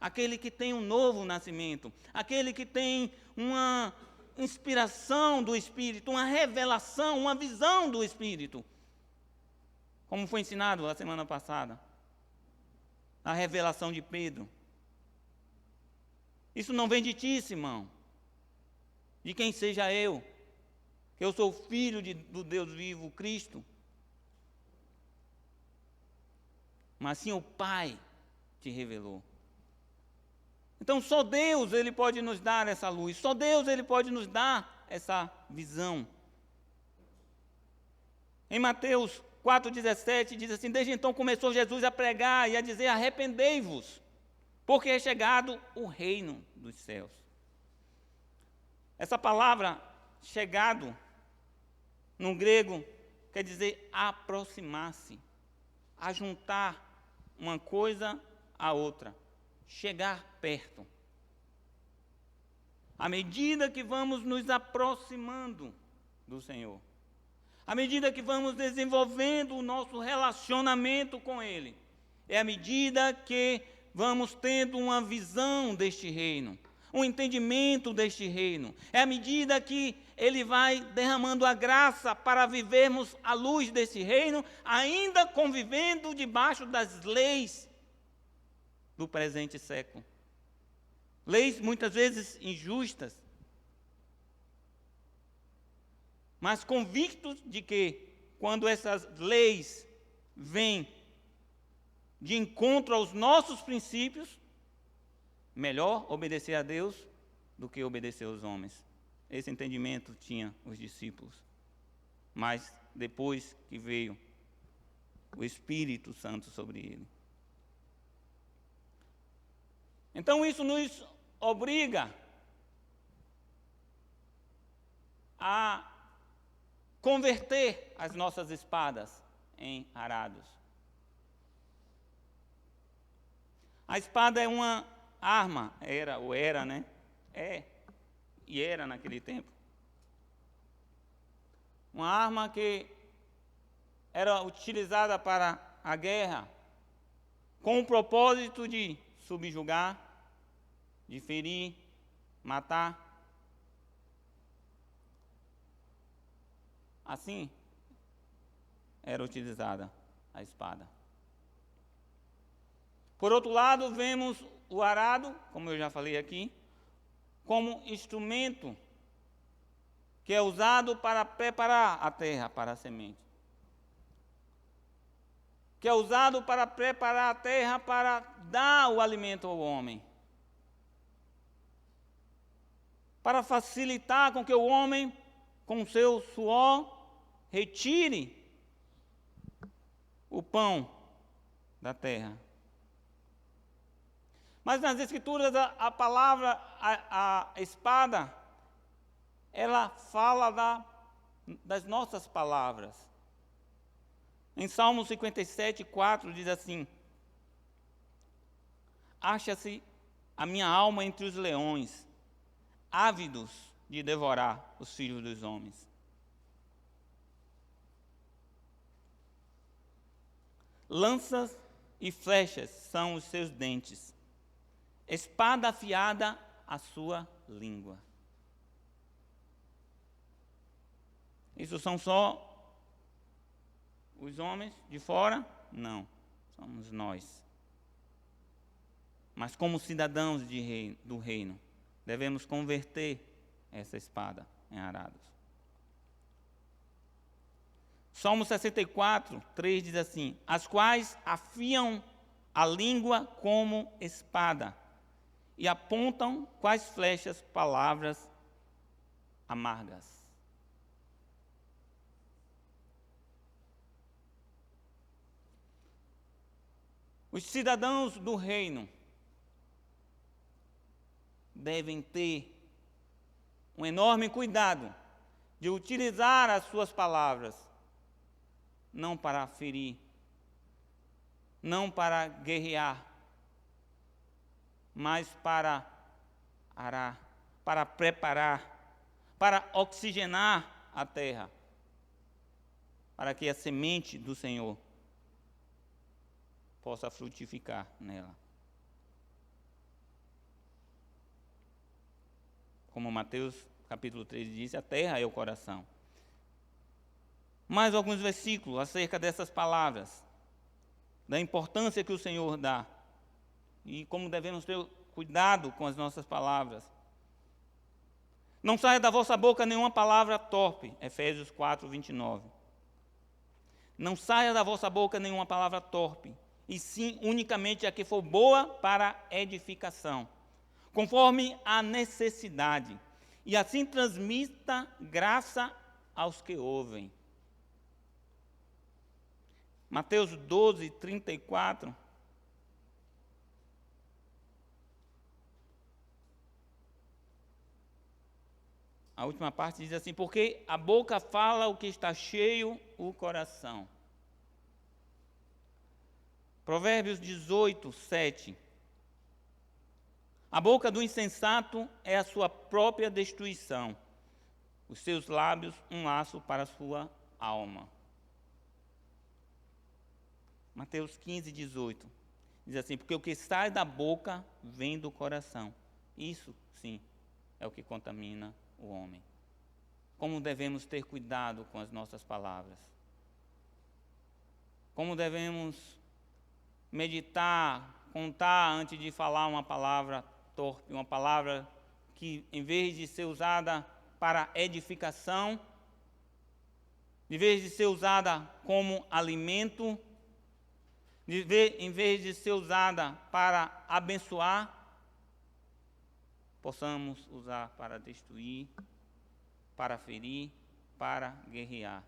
aquele que tem um novo nascimento, aquele que tem uma inspiração do Espírito, uma revelação, uma visão do Espírito, como foi ensinado a semana passada, a revelação de Pedro. Isso não vem de ti, Simão, de quem seja eu, que eu sou filho do Deus vivo, Cristo, mas sim o Pai te revelou. Então só Deus ele pode nos dar essa luz, só Deus ele pode nos dar essa visão. Em Mateus 4,17 diz assim: desde então começou Jesus a pregar e a dizer: arrependei-vos, porque é chegado o reino dos céus. Essa palavra chegado, no grego, quer dizer aproximar-se, ajuntar uma coisa à outra, chegar perto. À medida que vamos nos aproximando do Senhor, à medida que vamos desenvolvendo o nosso relacionamento com Ele, é à medida que vamos tendo uma visão deste reino, um entendimento deste reino, é à medida que Ele vai derramando a graça para vivermos à luz desse reino, ainda convivendo debaixo das leis do presente século. Leis muitas vezes injustas, mas convictos de que, quando essas leis vêm de encontro aos nossos princípios, melhor obedecer a Deus do que obedecer aos homens. Esse entendimento tinha os discípulos. Mas depois que veio o Espírito Santo sobre ele. Então isso nos obriga a converter as nossas espadas em arados. A espada é uma arma, era, né? E era naquele tempo. Uma arma que era utilizada para a guerra, com o propósito de subjugar, de ferir, matar. Assim era utilizada a espada. Por outro lado, vemos o arado, como eu já falei aqui, como instrumento que é usado para preparar a terra para a semente. Que é usado para preparar a terra para dar o alimento ao homem. Para facilitar com que o homem, com o seu suor, retire o pão da terra. Mas nas Escrituras, a palavra, a espada, ela fala das nossas palavras. Em Salmo 57, 4, diz assim: acha-se a minha alma entre os leões, ávidos de devorar os filhos dos homens. Lanças e flechas são os seus dentes, espada afiada a sua língua. Isso são só os homens de fora? Não, somos nós. Mas como cidadãos do reino, devemos converter essa espada em arados. Salmo 64, 3 diz assim: as quais afiam a língua como espada e apontam quais flechas palavras amargas. Os cidadãos do reino devem ter um enorme cuidado de utilizar as suas palavras, não para ferir, não para guerrear, mas para arar, para preparar, para oxigenar a terra, para que a semente do Senhor possa frutificar nela. Como Mateus capítulo 3 diz, a terra é o coração. Mais alguns versículos acerca dessas palavras, da importância que o Senhor dá e como devemos ter cuidado com as nossas palavras. Não saia da vossa boca nenhuma palavra torpe, Efésios 4, 29. Não saia da vossa boca nenhuma palavra torpe, e sim unicamente a que for boa para edificação, conforme a necessidade, e assim transmita graça aos que ouvem. Mateus 12, 34. A última parte diz assim: porque a boca fala o que está cheio o coração. Provérbios 18, 7. A boca do insensato é a sua própria destruição, os seus lábios um laço para a sua alma. Mateus 15, 18. Diz assim: porque o que sai da boca vem do coração. Isso, sim, é o que contamina o homem. Como devemos ter cuidado com as nossas palavras? Como devemos meditar, contar antes de falar uma palavra torpe, uma palavra que, em vez de ser usada para edificação, em vez de ser usada como alimento, em vez de ser usada para abençoar, possamos usar para destruir, para ferir, para guerrear.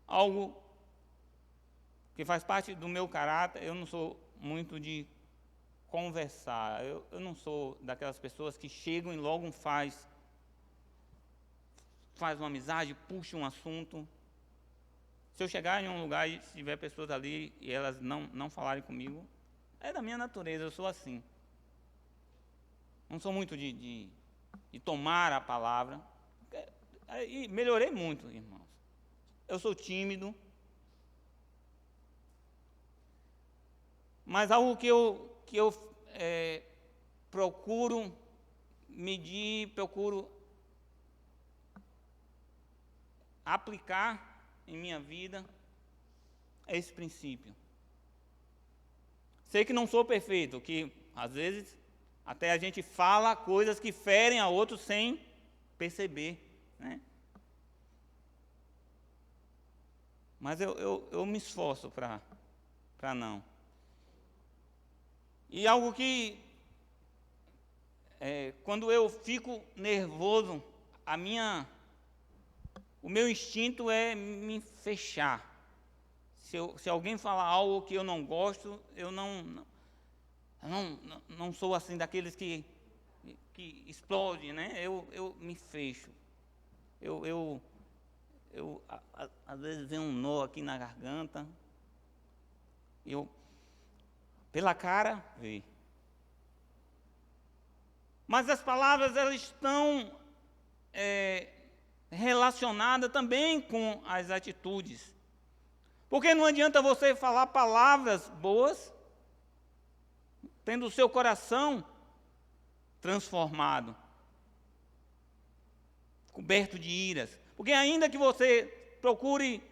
Algo que faz parte do meu caráter, eu não sou muito de conversar, eu não sou daquelas pessoas que chegam e logo faz uma amizade, puxa um assunto. Se eu chegar em um lugar e tiver pessoas ali e elas não falarem comigo, é da minha natureza, eu sou assim. Não sou muito de tomar a palavra. E melhorei muito, irmãos. Eu sou tímido. Mas algo que eu procuro medir, procuro aplicar em minha vida é esse princípio. Sei que não sou perfeito, que às vezes até a gente fala coisas que ferem a outros sem perceber, né? Mas eu me esforço para não. E algo que, quando eu fico nervoso, o meu instinto é me fechar. Se alguém falar algo que eu não gosto, eu não sou assim daqueles que explodem, né? Eu me fecho. Às vezes vem um nó aqui na garganta. Pela cara, vê. Mas as palavras, elas estão relacionadas também com as atitudes. Porque não adianta você falar palavras boas, tendo o seu coração transformado, coberto de iras. Porque ainda que você procure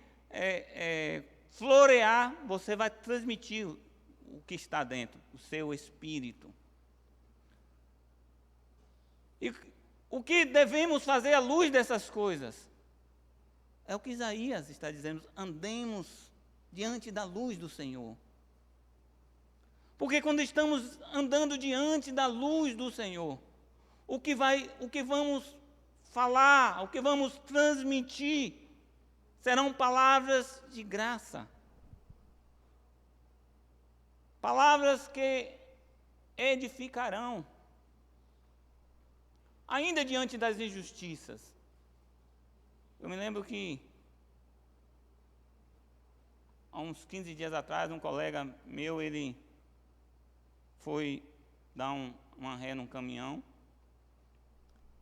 florear, você vai transmitir o que está dentro, o seu espírito. E o que devemos fazer à luz dessas coisas? É o que Isaías está dizendo: andemos diante da luz do Senhor. Porque quando estamos andando diante da luz do Senhor, o que vamos falar, o que vamos transmitir, serão palavras de graça. Palavras que edificarão. ainda diante das injustiças. Eu me lembro que, há uns 15 dias atrás, um colega meu, ele foi dar uma ré num caminhão,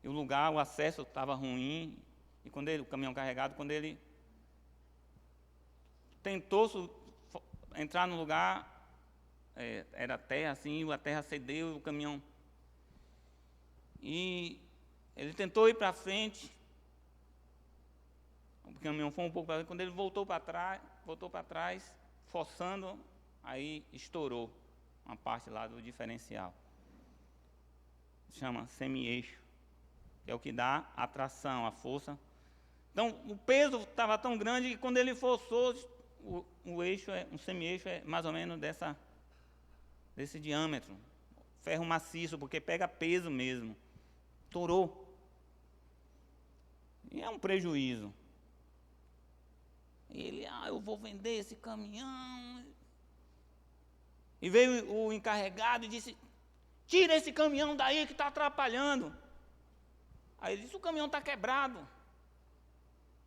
e o lugar, o acesso estava ruim, e quando o caminhão carregado, quando ele tentou entrar no lugar, era terra assim, a terra cedeu, o caminhão. E ele tentou ir para frente, o caminhão foi um pouco para frente, quando ele voltou para trás, forçando, aí estourou uma parte lá do diferencial. Chama semi-eixo, que é o que dá a tração, a força. Então, o peso estava tão grande que quando ele forçou, o eixo, um semi-eixo é mais ou menos desse diâmetro. Ferro maciço, porque pega peso mesmo. Estourou. E é um prejuízo. E ele, eu vou vender esse caminhão. E veio o encarregado e disse, tira esse caminhão daí que está atrapalhando. Aí ele disse, o caminhão está quebrado.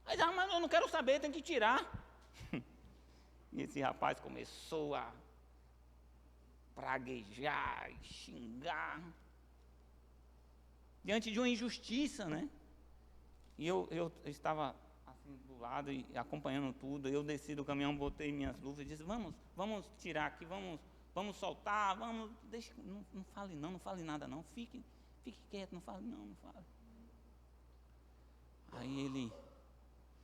Aí ele, mas eu não quero saber, tem que tirar. E esse rapaz começou a praguejar, xingar, diante de uma injustiça, né? E eu estava assim do lado e acompanhando tudo. Eu desci do caminhão, botei minhas luvas e disse, vamos tirar aqui, vamos soltar, deixa, não fale nada não, fique quieto, não fale.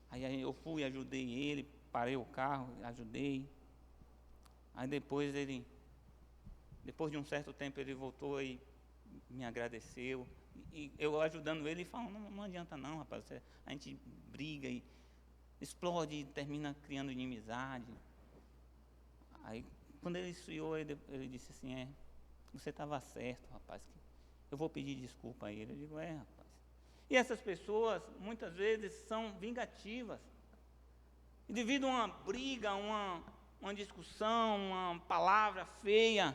Aí eu fui, ajudei ele, parei o carro, ajudei. Aí depois de um certo tempo ele voltou e me agradeceu. E eu ajudando ele, falando, não adianta não, rapaz, a gente briga e explode e termina criando inimizade. Aí quando ele esfriou, ele disse assim, você estava certo, rapaz, eu vou pedir desculpa a ele. Eu digo, rapaz. E essas pessoas, muitas vezes, são vingativas. E devido a uma briga, uma discussão, uma palavra feia,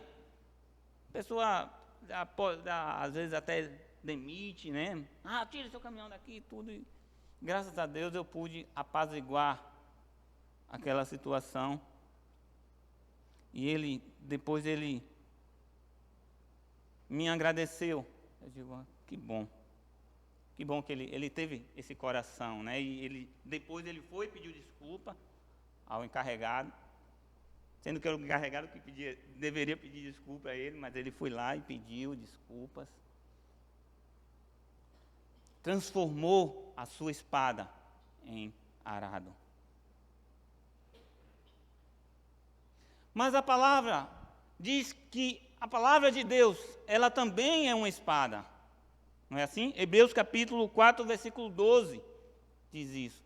a pessoa, às vezes, até demite, né? Tira seu caminhão daqui e tudo. E, graças a Deus, eu pude apaziguar aquela situação. E depois ele me agradeceu. Eu digo, que bom. Que bom que ele teve esse coração, né? E depois ele foi e pediu desculpa ao encarregado, sendo que era o encarregado que deveria pedir desculpa a ele, mas ele foi lá e pediu desculpas. Transformou a sua espada em arado. Mas a palavra diz que a palavra de Deus, ela também é uma espada. Não é assim? Hebreus capítulo 4, versículo 12, diz isso.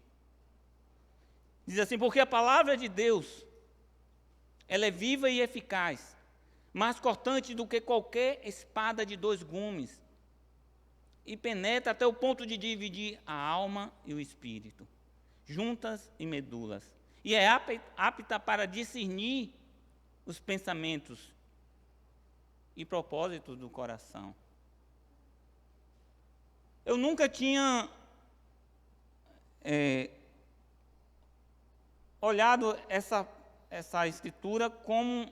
Diz assim, porque a palavra de Deus, ela é viva e eficaz, mais cortante do que qualquer espada de 2 gumes, e penetra até o ponto de dividir a alma e o espírito, juntas e medulas, e é apta para discernir os pensamentos e propósitos do coração. Eu nunca tinha olhado essa escritura como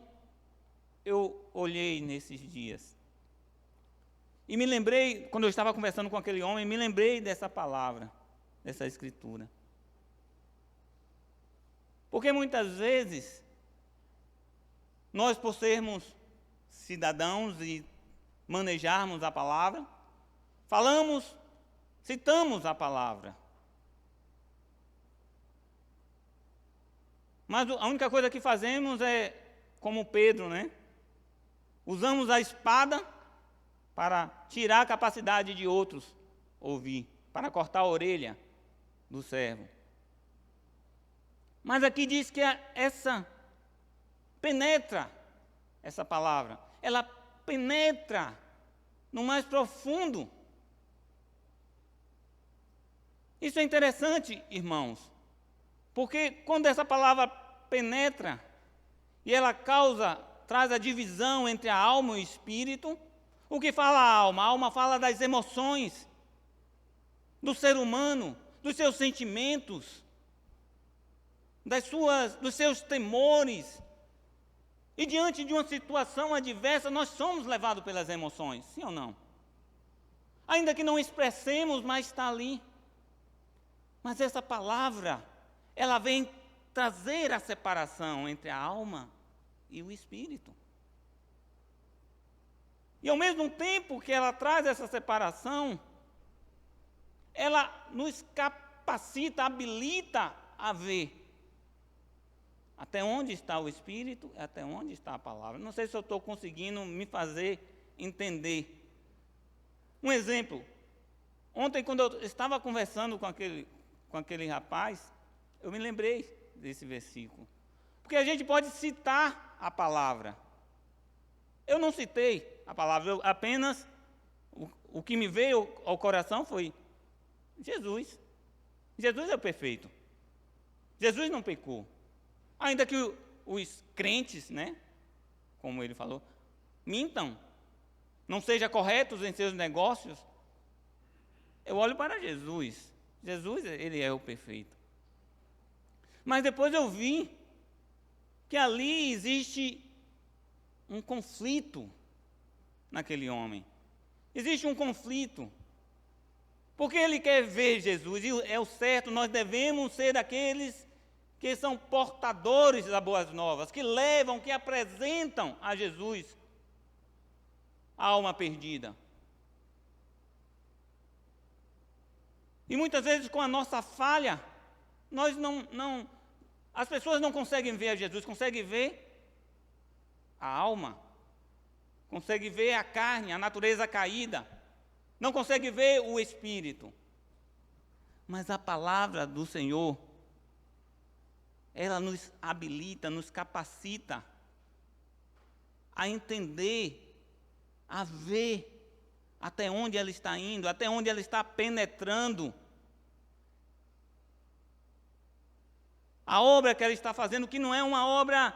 eu olhei nesses dias. E me lembrei, quando eu estava conversando com aquele homem, me lembrei dessa palavra, dessa escritura. Porque muitas vezes, nós por sermos cidadãos e manejarmos a palavra, citamos a palavra. Mas a única coisa que fazemos é, como Pedro, né? Usamos a espada para tirar a capacidade de outros ouvir, para cortar a orelha do servo. Mas aqui diz que penetra essa palavra, ela penetra no mais profundo. Isso é interessante, irmãos, porque quando essa palavra penetra e ela traz a divisão entre a alma e o espírito, o que fala a alma? A alma fala das emoções, do ser humano, dos seus sentimentos, dos seus temores. E diante de uma situação adversa, nós somos levados pelas emoções, sim ou não? Ainda que não expressemos, mas está ali. Mas essa palavra, ela vem trazer a separação entre a alma e o espírito. E ao mesmo tempo que ela traz essa separação, ela nos capacita, habilita a ver até onde está o espírito e até onde está a palavra. Não sei se eu estou conseguindo me fazer entender. Um exemplo. Ontem, quando eu estava conversando com aquele rapaz, eu me lembrei desse versículo. Porque a gente pode citar a palavra. Eu não citei a palavra, eu apenas o que me veio ao coração foi Jesus. Jesus é o perfeito. Jesus não pecou. Ainda que os crentes, né, como ele falou, mintam, não sejam corretos em seus negócios, eu olho para Jesus. Jesus, ele é o perfeito. Mas depois eu vi que ali existe um conflito naquele homem. Existe um conflito. Porque ele quer ver Jesus, e é o certo, nós devemos ser daqueles que são portadores das boas novas, que levam, que apresentam a Jesus a alma perdida. E muitas vezes com a nossa falha, nós as pessoas não conseguem ver a Jesus, conseguem ver a alma, conseguem ver a carne, a natureza caída, não conseguem ver o espírito. Mas a palavra do Senhor, ela nos habilita, nos capacita a entender, a ver até onde ela está indo, até onde ela está penetrando. A obra que ela está fazendo, que não é uma obra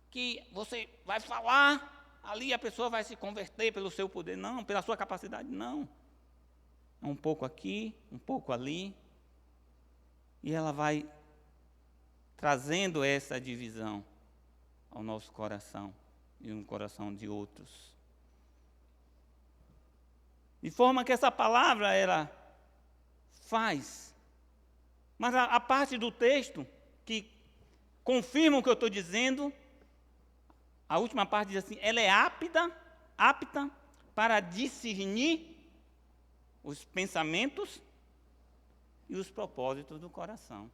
que você vai falar, ali a pessoa vai se converter pelo seu poder, não, pela sua capacidade, não. É um pouco aqui, um pouco ali, e ela vai trazendo essa divisão ao nosso coração e no coração de outros. De forma que essa palavra, ela faz. Mas a parte do texto que confirma o que eu estou dizendo, a última parte diz assim, ela é apta para discernir os pensamentos e os propósitos do coração.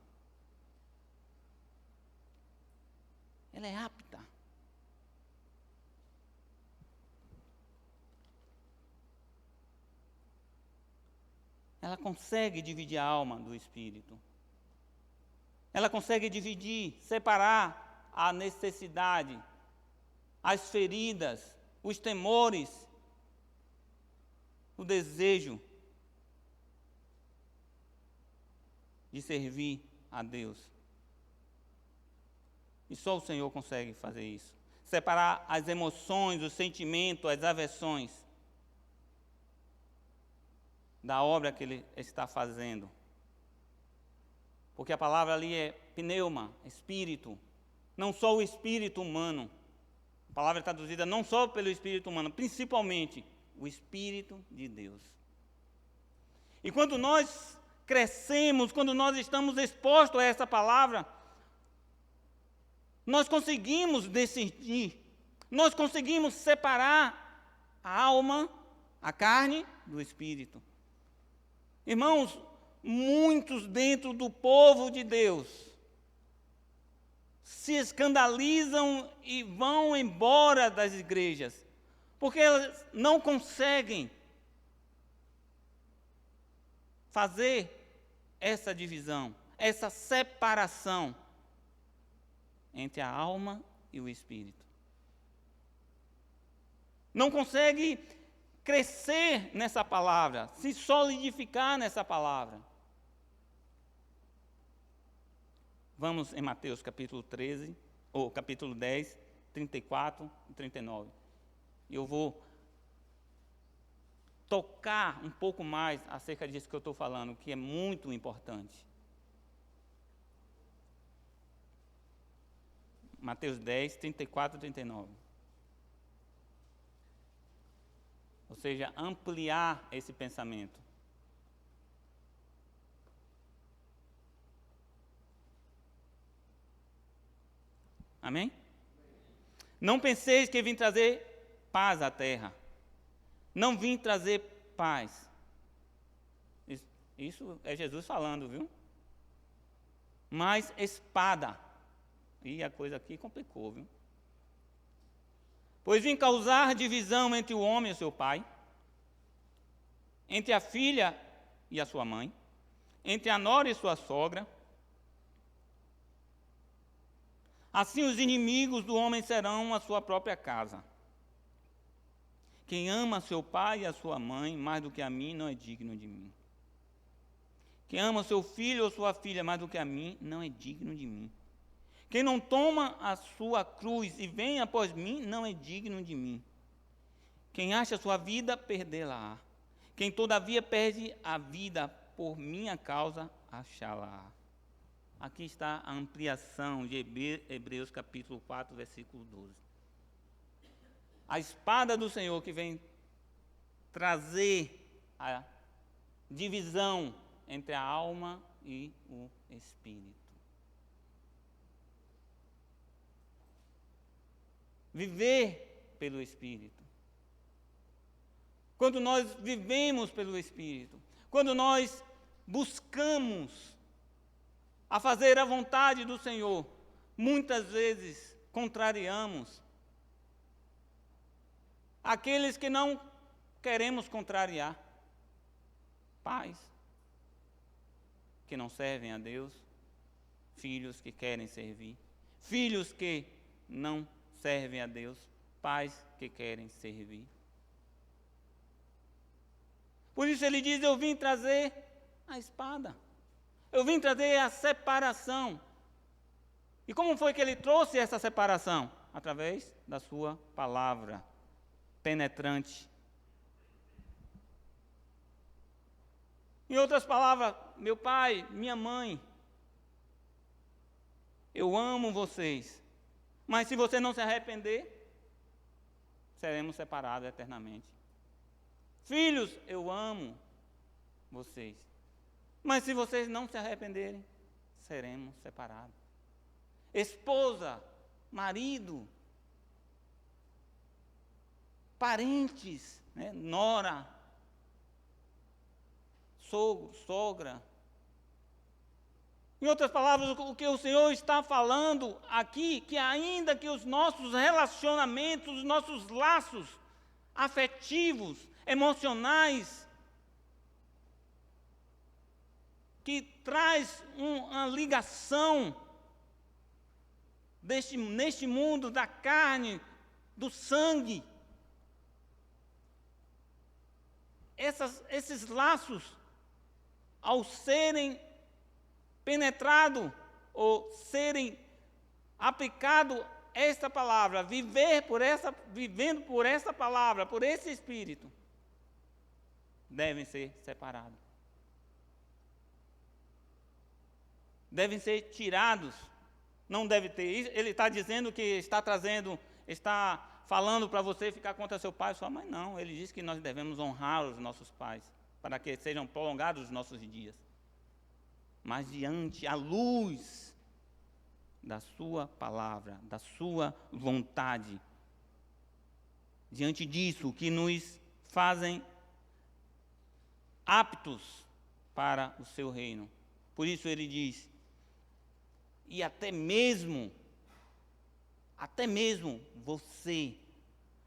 Ela é apta. Ela consegue dividir a alma do espírito. Ela consegue dividir, separar a necessidade, as feridas, os temores, o desejo de servir a Deus. E só o Senhor consegue fazer isso. Separar as emoções, os sentimentos, as aversões da obra que Ele está fazendo. Porque a palavra ali é pneuma, espírito. Não só o espírito humano. A palavra é traduzida não só pelo espírito humano, principalmente o Espírito de Deus. E quando nós crescemos, quando nós estamos expostos a essa palavra, nós conseguimos discernir, nós conseguimos separar a alma, a carne, do espírito. Irmãos, muitos dentro do povo de Deus se escandalizam e vão embora das igrejas, porque elas não conseguem fazer essa divisão, essa separação entre a alma e o espírito. Não consegue crescer nessa palavra, se solidificar nessa palavra. Vamos em Mateus capítulo 13, ou capítulo 10, 34 e 39. Eu vou tocar um pouco mais acerca disso que eu estou falando, que é muito importante. Mateus 10, 34 e 39. Ou seja, ampliar esse pensamento. Amém? Não penseis que vim trazer paz à terra. Não vim trazer paz. Isso é Jesus falando, viu? Mas espada. E a coisa aqui complicou, viu? Pois vim causar divisão entre o homem e o seu pai, entre a filha e a sua mãe, entre a nora e sua sogra. Assim os inimigos do homem serão a sua própria casa. Quem ama seu pai e a sua mãe mais do que a mim não é digno de mim. Quem ama seu filho ou sua filha mais do que a mim não é digno de mim. Quem não toma a sua cruz e vem após mim não é digno de mim. Quem acha sua vida, perdê-la-á. Quem todavia perde a vida por minha causa, achá-la-á. Aqui está a ampliação de Hebreus capítulo 4, versículo 12. A espada do Senhor que vem trazer a divisão entre a alma e o espírito. Viver pelo Espírito. Quando nós vivemos pelo Espírito, quando nós buscamos a fazer a vontade do Senhor, muitas vezes contrariamos aqueles que não queremos contrariar. Pais que não servem a Deus, filhos que querem servir, filhos que não servem a Deus, pais que querem servir. Por isso ele diz: eu vim trazer a espada, eu vim trazer a separação. E como foi que ele trouxe essa separação? Através da sua palavra penetrante. Em outras palavras, meu pai, minha mãe, eu amo vocês, mas se você não se arrepender, seremos separados eternamente. Filhos, eu amo vocês, mas se vocês não se arrependerem, seremos separados. Esposa, marido, parentes, né? Nora, sogro, sogra. Em outras palavras, o que o Senhor está falando aqui, que ainda que os nossos relacionamentos, os nossos laços afetivos, emocionais, que traz uma ligação neste mundo da carne, do sangue, esses laços, ao serem penetrados ou serem aplicados esta palavra, vivendo por essa palavra, por esse Espírito, devem ser separados. Devem ser tirados. Não deve ter. Ele está dizendo que está falando para você ficar contra seu pai e sua mãe. Não, ele diz que nós devemos honrar os nossos pais, para que sejam prolongados os nossos dias. Mas diante, à luz da sua palavra, da sua vontade, diante disso que nos fazem aptos para o seu reino. Por isso ele diz, e até mesmo você,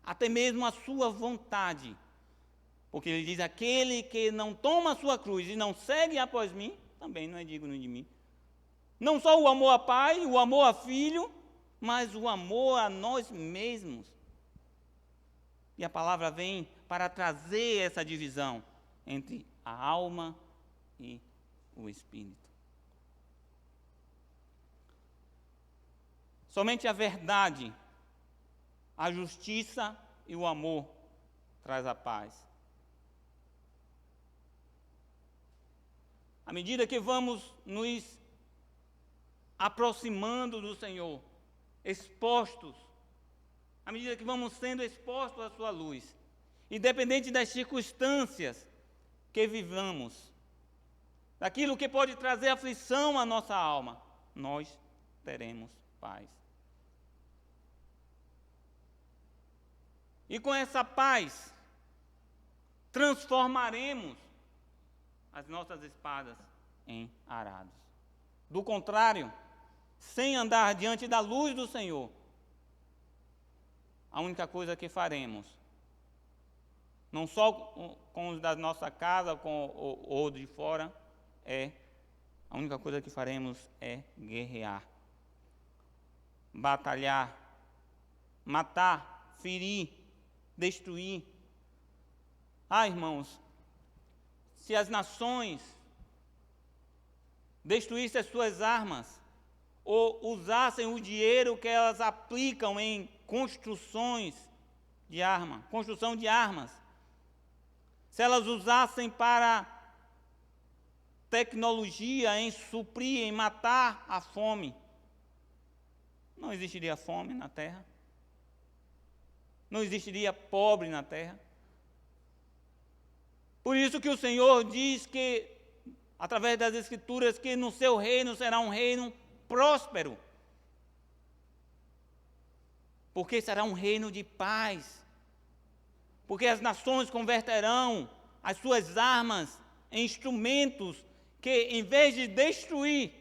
até mesmo a sua vontade, porque ele diz, aquele que não toma a sua cruz e não segue após mim, também não é digno de mim. Não só o amor a pai, o amor a filho, mas o amor a nós mesmos. E a palavra vem para trazer essa divisão entre a alma e o espírito. Somente a verdade, a justiça e o amor traz a paz. à medida que vamos nos aproximando do Senhor, expostos, à medida que vamos sendo expostos à sua luz, independente das circunstâncias que vivamos, daquilo que pode trazer aflição à nossa alma, nós teremos paz. E com essa paz, transformaremos as nossas espadas em arados. Do contrário, sem andar diante da luz do Senhor, a única coisa que faremos, não só com os da nossa casa ou de fora, a única coisa que faremos é guerrear, batalhar, matar, ferir, destruir. Irmãos, se as nações destruíssem as suas armas, ou usassem o dinheiro que elas aplicam em construção de armas, se elas usassem para tecnologia em suprir, em matar a fome, não existiria fome na terra, não existiria pobre na terra. Por isso que o Senhor diz que, através das Escrituras, que no seu reino será um reino próspero, porque será um reino de paz, porque as nações converterão as suas armas em instrumentos que, em vez de destruir,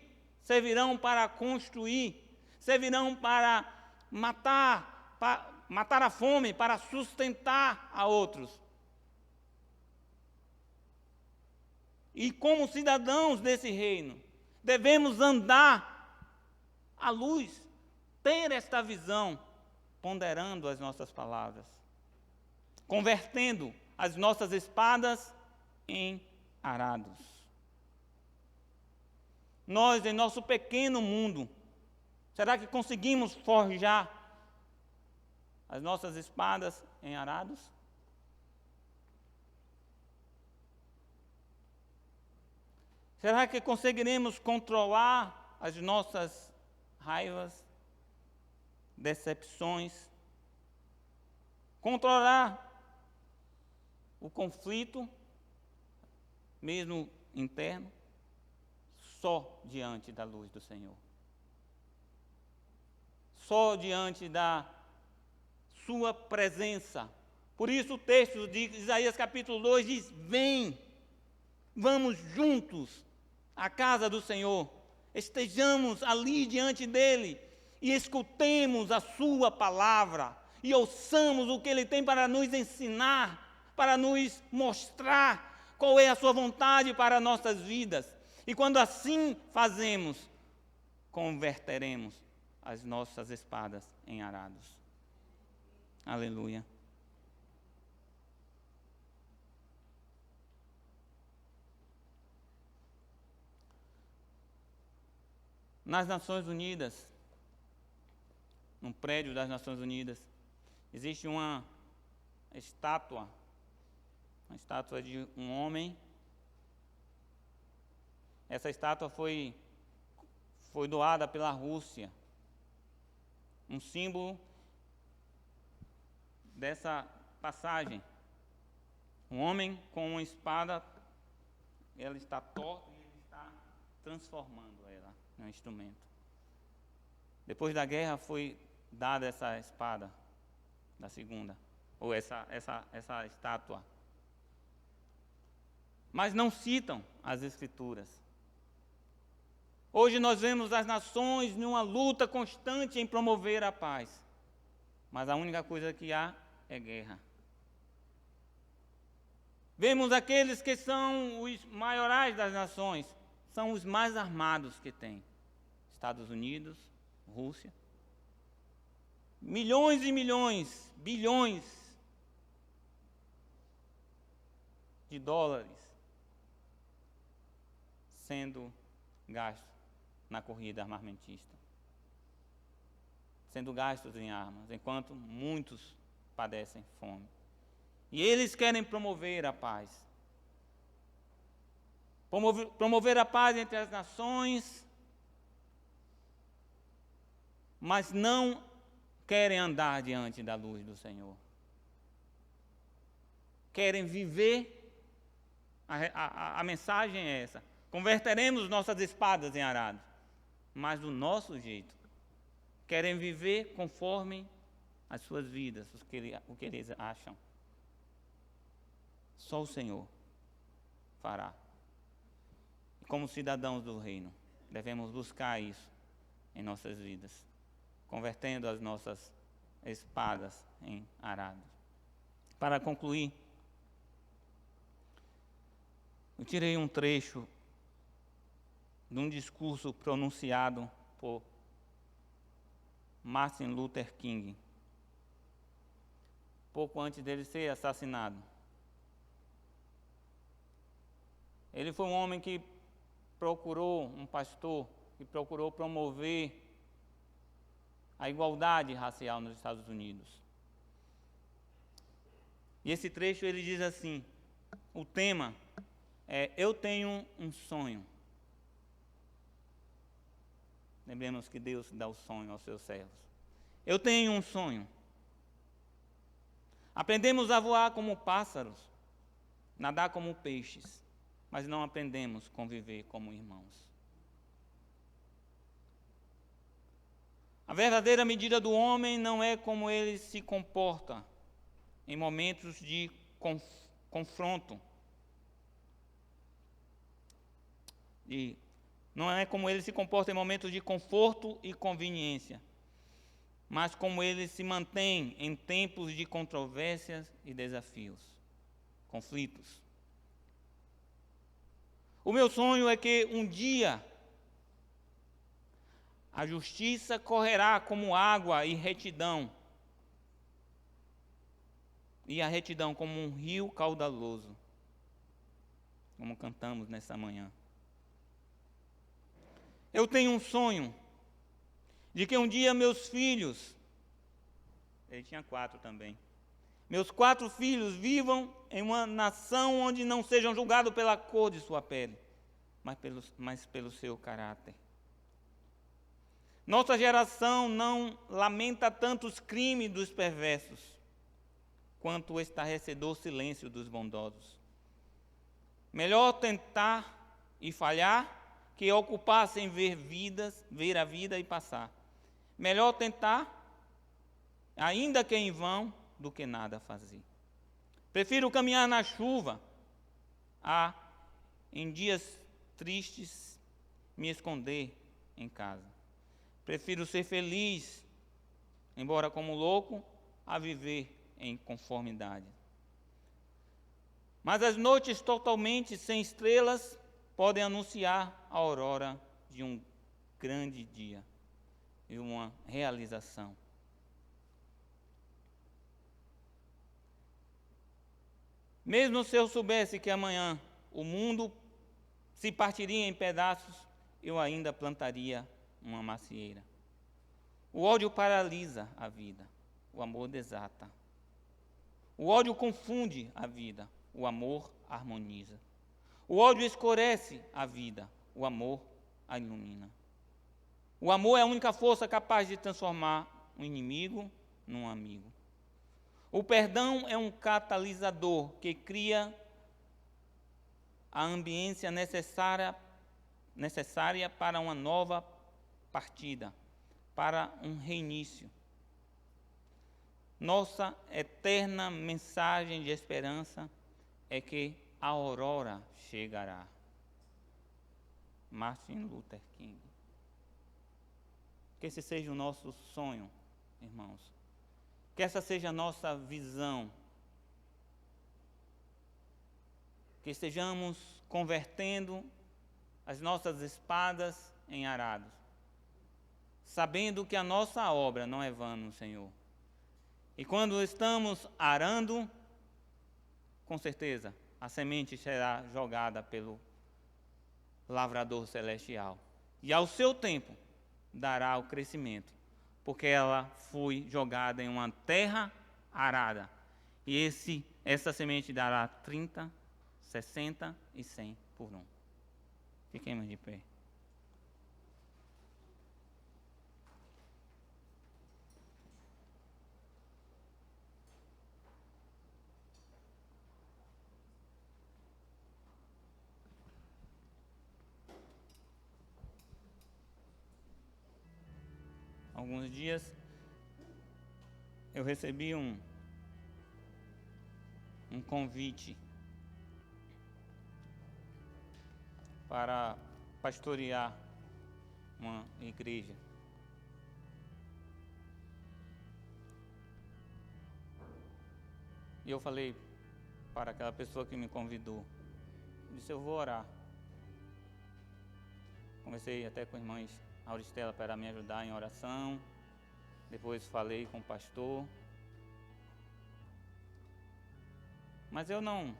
servirão para construir, servirão para matar a fome, para sustentar a outros. E como cidadãos desse reino, devemos andar à luz, ter esta visão, ponderando as nossas palavras, convertendo as nossas espadas em arados. Nós, em nosso pequeno mundo, será que conseguimos forjar as nossas espadas em arados? Será que conseguiremos controlar as nossas raivas, decepções, controlar o conflito, mesmo interno, só diante da luz do Senhor? Só diante da sua presença. Por isso o texto de Isaías capítulo 2 diz: vem, vamos juntos à casa do Senhor, estejamos ali diante dele e escutemos a sua palavra e ouçamos o que ele tem para nos ensinar, para nos mostrar qual é a sua vontade para nossas vidas. E quando assim fazemos, converteremos as nossas espadas em arados. Aleluia. Nas Nações Unidas, num prédio das Nações Unidas, existe uma estátua de um homem. Essa estátua foi doada pela Rússia, um símbolo dessa passagem. Um homem com uma espada, ela está torta e ele está transformando ela em um instrumento. Depois da guerra foi dada essa espada, da segunda, ou essa estátua. Mas não citam as Escrituras. Hoje nós vemos as nações numa luta constante em promover a paz, mas a única coisa que há é guerra. Vemos aqueles que são os maiorais das nações, são os mais armados que tem. Estados Unidos, Rússia. Milhões e milhões, bilhões de dólares sendo gastos na corrida armamentista, sendo gastos em armas, enquanto muitos padecem fome. E eles querem promover a paz. promover a paz entre as nações, mas não querem andar diante da luz do Senhor. Querem viver, a mensagem é essa: converteremos nossas espadas em arados, mas do nosso jeito. Querem viver conforme as suas vidas, o que eles acham. Só o Senhor fará. E como cidadãos do reino, devemos buscar isso em nossas vidas, convertendo as nossas espadas em arados. Para concluir, eu tirei um trecho de um discurso pronunciado por Martin Luther King, pouco antes dele ser assassinado. Ele foi um homem que um pastor que procurou promover a igualdade racial nos Estados Unidos. E esse trecho ele diz assim: o tema é "Eu tenho um sonho". Lembremos que Deus dá o sonho aos seus servos. Eu tenho um sonho. Aprendemos a voar como pássaros, nadar como peixes, mas não aprendemos a conviver como irmãos. A verdadeira medida do homem não é como ele se comporta em momentos de confronto. E não é como ele se comporta em momentos de conforto e conveniência, mas como ele se mantém em tempos de controvérsias e desafios, conflitos. O meu sonho é que um dia a justiça correrá como água e a retidão como um rio caudaloso, como cantamos nessa manhã. Eu tenho um sonho de que um dia meus filhos, ele tinha 4 também, meus 4 filhos vivam em uma nação onde não sejam julgados pela cor de sua pele, mas pelo seu caráter. Nossa geração não lamenta tanto os crimes dos perversos, quanto o estarrecedor silêncio dos bondosos. Melhor tentar e falhar que ocupar sem ver a vida e passar. Melhor tentar, ainda que em vão, do que nada fazer. Prefiro caminhar na chuva a, em dias tristes, me esconder em casa. Prefiro ser feliz, embora como louco, a viver em conformidade. Mas as noites totalmente sem estrelas podem anunciar a aurora de um grande dia e uma realização. Mesmo se eu soubesse que amanhã o mundo se partiria em pedaços, eu ainda plantaria uma macieira. O ódio paralisa a vida, o amor desata. O ódio confunde a vida, o amor harmoniza. O ódio escurece a vida, o amor a ilumina. O amor é a única força capaz de transformar um inimigo num amigo. O perdão é um catalisador que cria a ambiência necessária para uma nova partida, para um reinício. Nossa eterna mensagem de esperança é que a aurora chegará. Martin Luther King. Que esse seja o nosso sonho, irmãos. Que essa seja a nossa visão. Que estejamos convertendo as nossas espadas em arados, sabendo que a nossa obra não é vã no Senhor. E quando estamos arando, com certeza, a semente será jogada pelo lavrador celestial. E ao seu tempo, dará o crescimento, porque ela foi jogada em uma terra arada. E essa semente dará 30, 60 e 100 por 1. Fiquemos de pé. Alguns dias eu recebi um convite para pastorear uma igreja. E eu falei para aquela pessoa que me convidou, eu disse, eu vou orar. Conversei até com a irmã Auristela para me ajudar em oração. Depois falei com o pastor. Mas eu não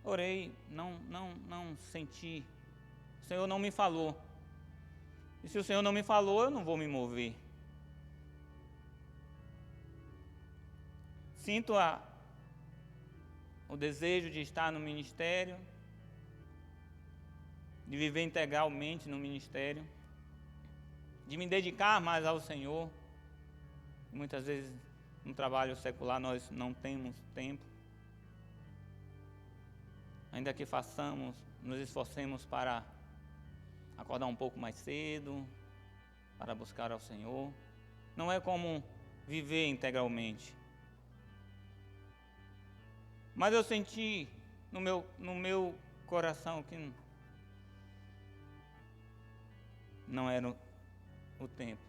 orei, não senti. O Senhor não me falou. E se o Senhor não me falou, eu não vou me mover. Sinto o desejo de estar no ministério, de viver integralmente no ministério, de me dedicar mais ao Senhor. Muitas vezes no trabalho secular nós não temos tempo. Ainda que nos esforcemos para acordar um pouco mais cedo, para buscar ao Senhor. Não é como viver integralmente. Mas eu senti no meu coração que não era o tempo.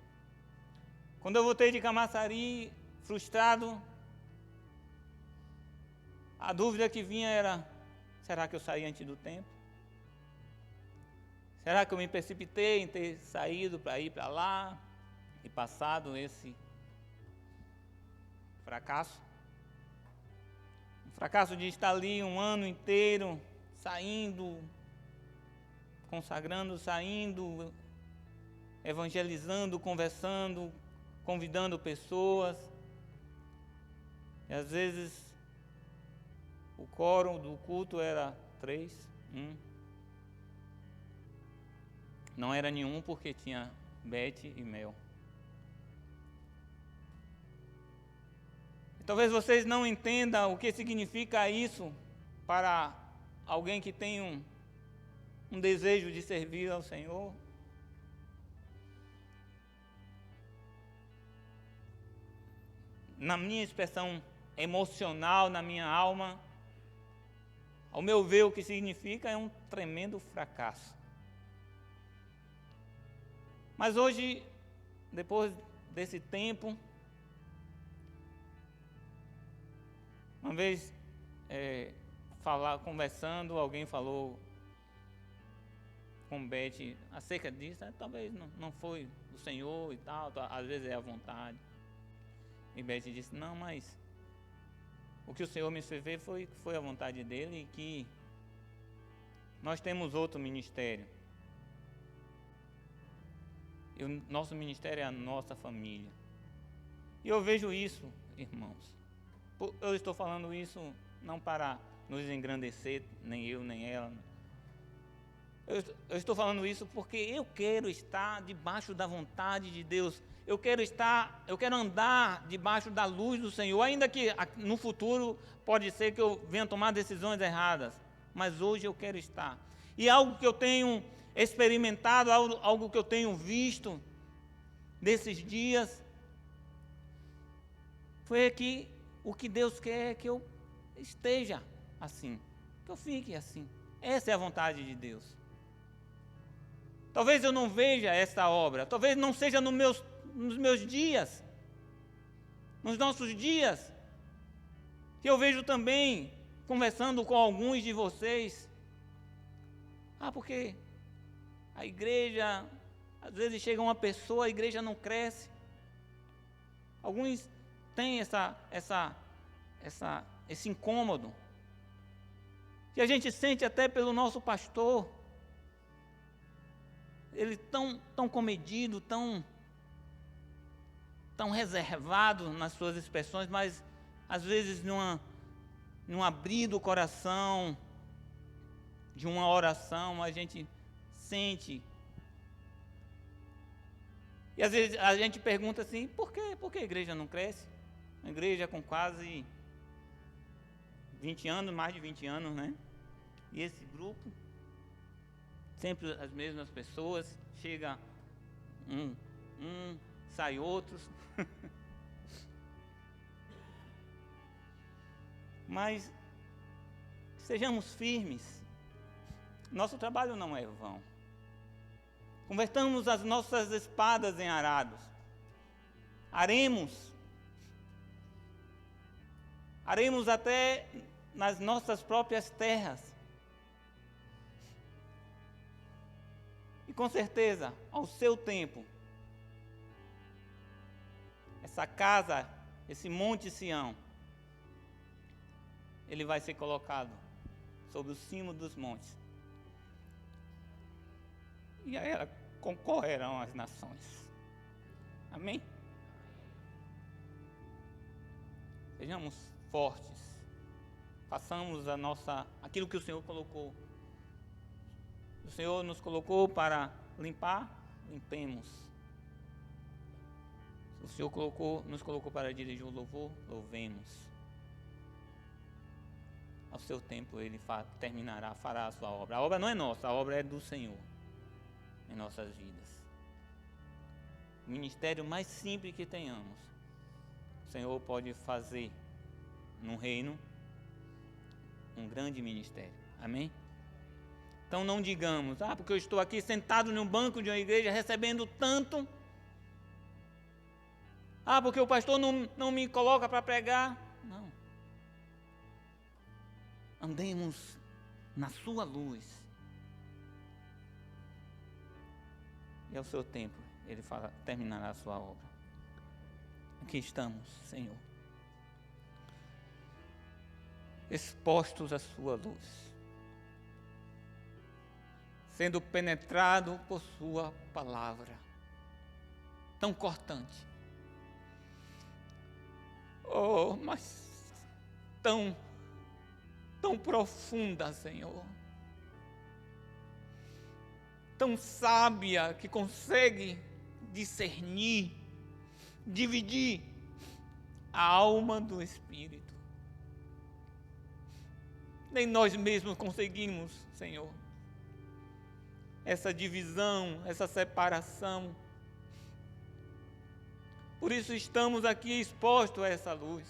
Quando eu voltei de Camaçari, frustrado, a dúvida que vinha era, será que eu saí antes do tempo? Será que eu me precipitei em ter saído para ir para lá e passado esse fracasso? Um fracasso de estar ali um ano inteiro, saindo, consagrando, saindo, evangelizando, conversando, convidando pessoas. E às vezes o quórum do culto era 3, 1. Não era nenhum porque tinha Beth e Mel. E talvez vocês não entendam o que significa isso para alguém que tem um desejo de servir ao Senhor. Na minha expressão emocional, na minha alma, ao meu ver, o que significa é um tremendo fracasso. Mas hoje, depois desse tempo, uma vez conversando, alguém falou com Beth acerca disso, talvez não foi o Senhor e tal, às vezes é a vontade. E Beth disse, não, mas o que o Senhor me fez ver foi a vontade dele e que nós temos outro ministério. E o nosso ministério é a nossa família. E eu vejo isso, irmãos. Eu estou falando isso não para nos engrandecer, nem eu, nem ela. Eu estou falando isso porque eu quero estar debaixo da vontade de Deus. Eu quero andar debaixo da luz do Senhor, ainda que no futuro pode ser que eu venha tomar decisões erradas, mas hoje eu quero estar. E algo que eu tenho experimentado, algo que eu tenho visto nesses dias, foi que o que Deus quer é que eu esteja assim, que eu fique assim. Essa é a vontade de Deus. Talvez eu não veja essa obra, talvez não seja nos meus dias, nos nossos dias, que eu vejo também, conversando com alguns de vocês, porque a igreja, às vezes chega uma pessoa, a igreja não cresce. Alguns têm esse incômodo, que a gente sente até pelo nosso pastor, ele tão comedido, tão reservado nas suas expressões, mas às vezes não abrir do coração, de uma oração, a gente sente. E às vezes a gente pergunta assim, por quê? Por que a igreja não cresce? Uma igreja com quase 20 anos, mais de 20 anos, né? E esse grupo, sempre as mesmas pessoas, chega sai outros. Mas sejamos firmes. Nosso trabalho não é vão. Convertamos as nossas espadas em arados. Aremos até nas nossas próprias terras. E com certeza, ao seu tempo, essa casa, esse monte Sião, ele vai ser colocado sobre o cimo dos montes. E aí concorrerão as nações. Amém? Sejamos fortes. Façamos aquilo que o Senhor colocou. O Senhor nos colocou para limpar, limpemos. O Senhor nos colocou para dirigir o louvor, louvemos. Ao seu tempo Ele fará a sua obra. A obra não é nossa, a obra é do Senhor em nossas vidas. O ministério mais simples que tenhamos, o Senhor pode fazer no reino um grande ministério. Amém? Então não digamos, porque eu estou aqui sentado num banco de uma igreja recebendo tanto. Porque o pastor não me coloca para pregar. Não. Andemos na sua luz. E ao seu tempo, Ele terminará a sua obra. Aqui estamos, Senhor, expostos à sua luz, sendo penetrado por sua palavra, tão cortante. Mas tão profunda, Senhor. Tão sábia que consegue discernir, dividir a alma do espírito. Nem nós mesmos conseguimos, Senhor, essa divisão, essa separação. Por isso estamos aqui expostos a essa luz,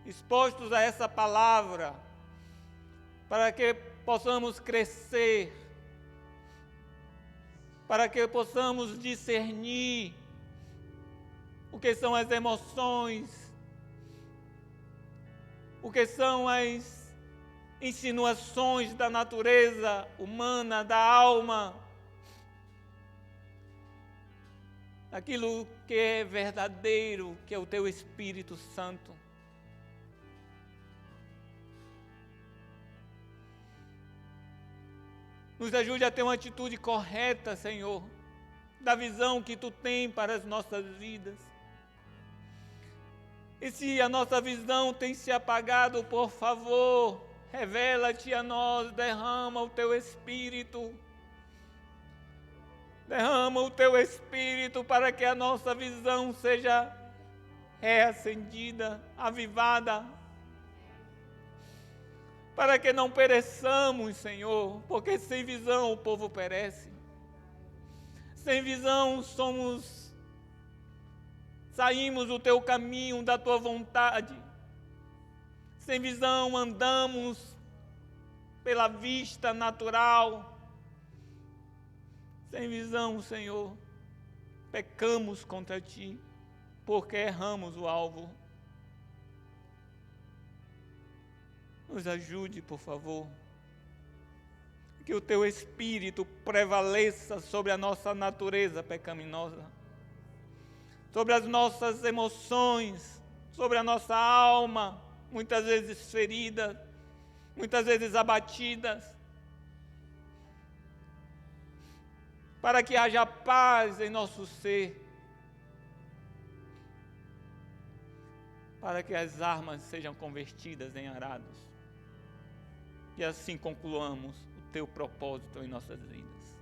expostos a essa palavra, para que possamos crescer, para que possamos discernir o que são as emoções, o que são as insinuações da natureza humana, da alma, aquilo que é verdadeiro, que é o Teu Espírito Santo. Nos ajude a ter uma atitude correta, Senhor, da visão que Tu tem para as nossas vidas. E se a nossa visão tem se apagado, por favor, revela-te a nós, derrama o Teu Espírito. Derrama o Teu Espírito para que a nossa visão seja reacendida, avivada, para que não pereçamos, Senhor, porque sem visão o povo perece. Sem visão saímos do Teu caminho, da Tua vontade. Sem visão andamos pela vista natural. Sem visão, Senhor, pecamos contra Ti, porque erramos o alvo. Nos ajude, por favor, que o Teu Espírito prevaleça sobre a nossa natureza pecaminosa, sobre as nossas emoções, sobre a nossa alma, muitas vezes ferida, muitas vezes abatidas, para que haja paz em nosso ser, para que as armas sejam convertidas em arados, e assim concluamos o teu propósito em nossas vidas.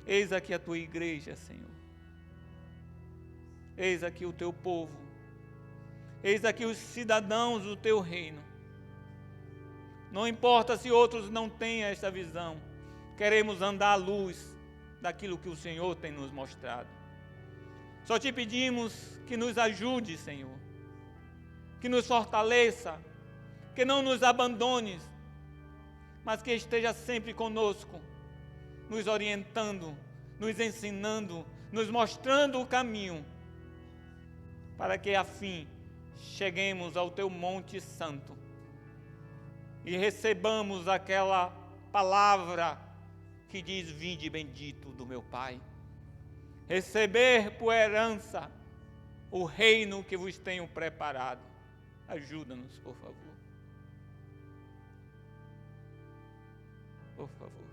Eis aqui a tua igreja, Senhor. Eis aqui o teu povo. Eis aqui os cidadãos do teu reino. Não importa se outros não têm esta visão, queremos andar à luz daquilo que o Senhor tem nos mostrado. Só te pedimos que nos ajude, Senhor, que nos fortaleça, que não nos abandones, mas que esteja sempre conosco, nos orientando, nos ensinando, nos mostrando o caminho, para que, afim, cheguemos ao teu Monte Santo e recebamos aquela palavra que diz: vinde bendito do meu Pai. Receber por herança o reino que vos tenho preparado. Ajuda-nos, por favor. Por favor.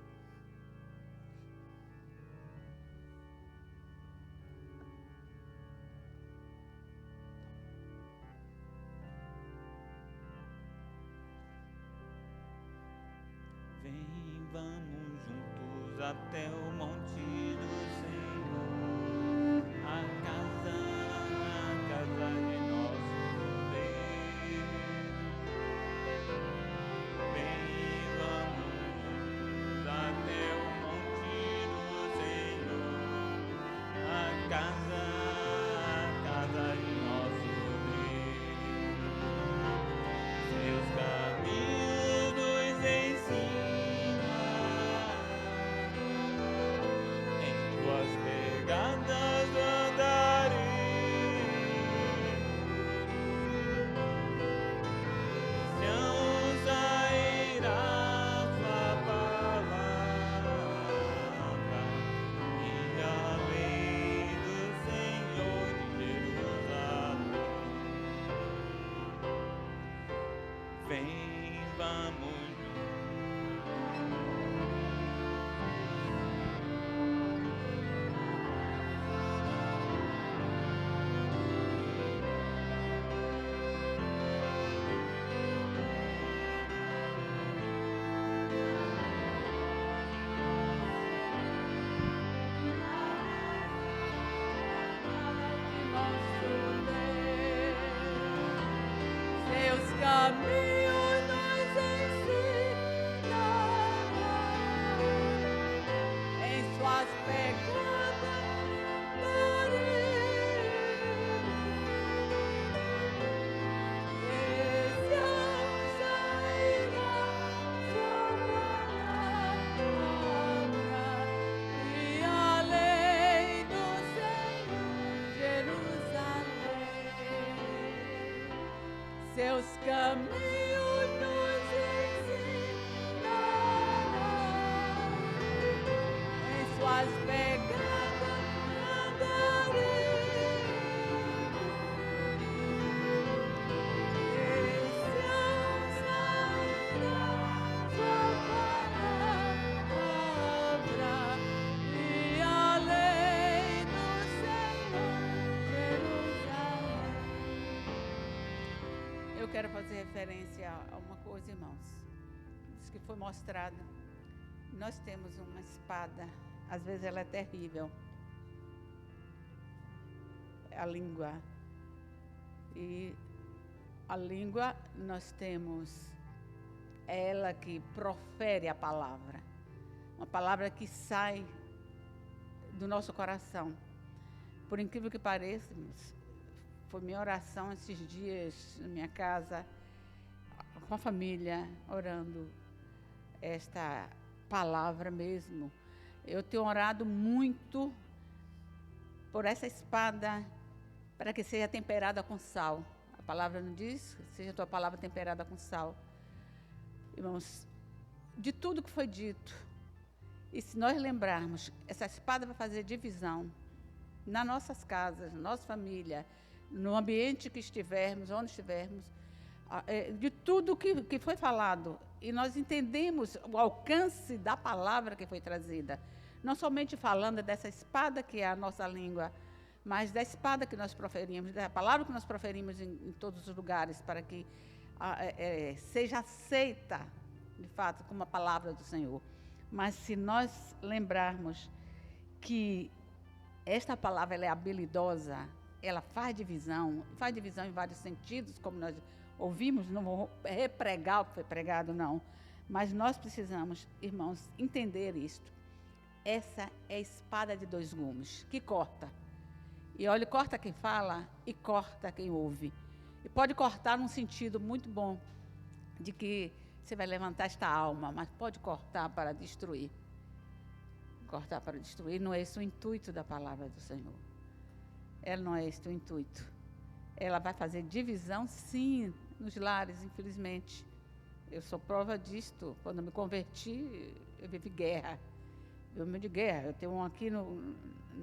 Vem, vamos juntos até o monte do Senhor, a casa de nosso Deus. Vem, vamos juntos até o monte do Senhor, a casa de nosso Deus. Seus caminhos nos ensina, em tuas pegadas andarei. Não sairá tua palavra, e a lei do Senhor de Jerusalém. Vem, vamos Seus caminhos nos ensinarão, em suas pegadas andarei. Esse ao sairá sua palavra, e a lei do Senhor Jerusalém. Seus caminhos nos ensinarão, em suas pegadas andarei. Esse ao sairá sua palavra, e a lei do Senhor Jerusalém. Eu quero fazer referência a uma coisa, irmãos, isso que foi mostrado. Nós temos uma espada, às vezes ela é terrível, é a língua. E a língua, nós temos ela que profere a palavra, uma palavra que sai do nosso coração. Por incrível que pareça, irmãos, foi minha oração esses dias na minha casa, com a família, orando esta palavra mesmo. Eu tenho orado muito por essa espada, para que seja temperada com sal. A palavra não diz? Seja a tua palavra temperada com sal. Irmãos, de tudo que foi dito, e se nós lembrarmos, essa espada vai fazer divisão nas nossas casas, na nossa família, no ambiente que estivermos, onde estivermos, de tudo que foi falado. E nós entendemos o alcance da palavra que foi trazida. Não somente falando dessa espada que é a nossa língua, mas da espada que nós proferimos, da palavra que nós proferimos em todos os lugares, para que seja aceita, de fato, como a palavra do Senhor. Mas se nós lembrarmos que esta palavra ela é habilidosa, ela faz divisão em vários sentidos, como nós ouvimos, não vou repregar o que foi pregado, não. Mas nós precisamos, irmãos, entender isto. Essa é a espada de dois gumes, que corta. E olha, corta quem fala e corta quem ouve. E pode cortar num sentido muito bom, de que você vai levantar esta alma, mas pode cortar para destruir. Cortar para destruir não é esse o intuito da palavra do Senhor. Ela não é esse o intuito. Ela vai fazer divisão, sim, nos lares, infelizmente. Eu sou prova disto. Quando eu me converti, eu vivi guerra. Eu vivi de guerra. Eu tenho um aqui no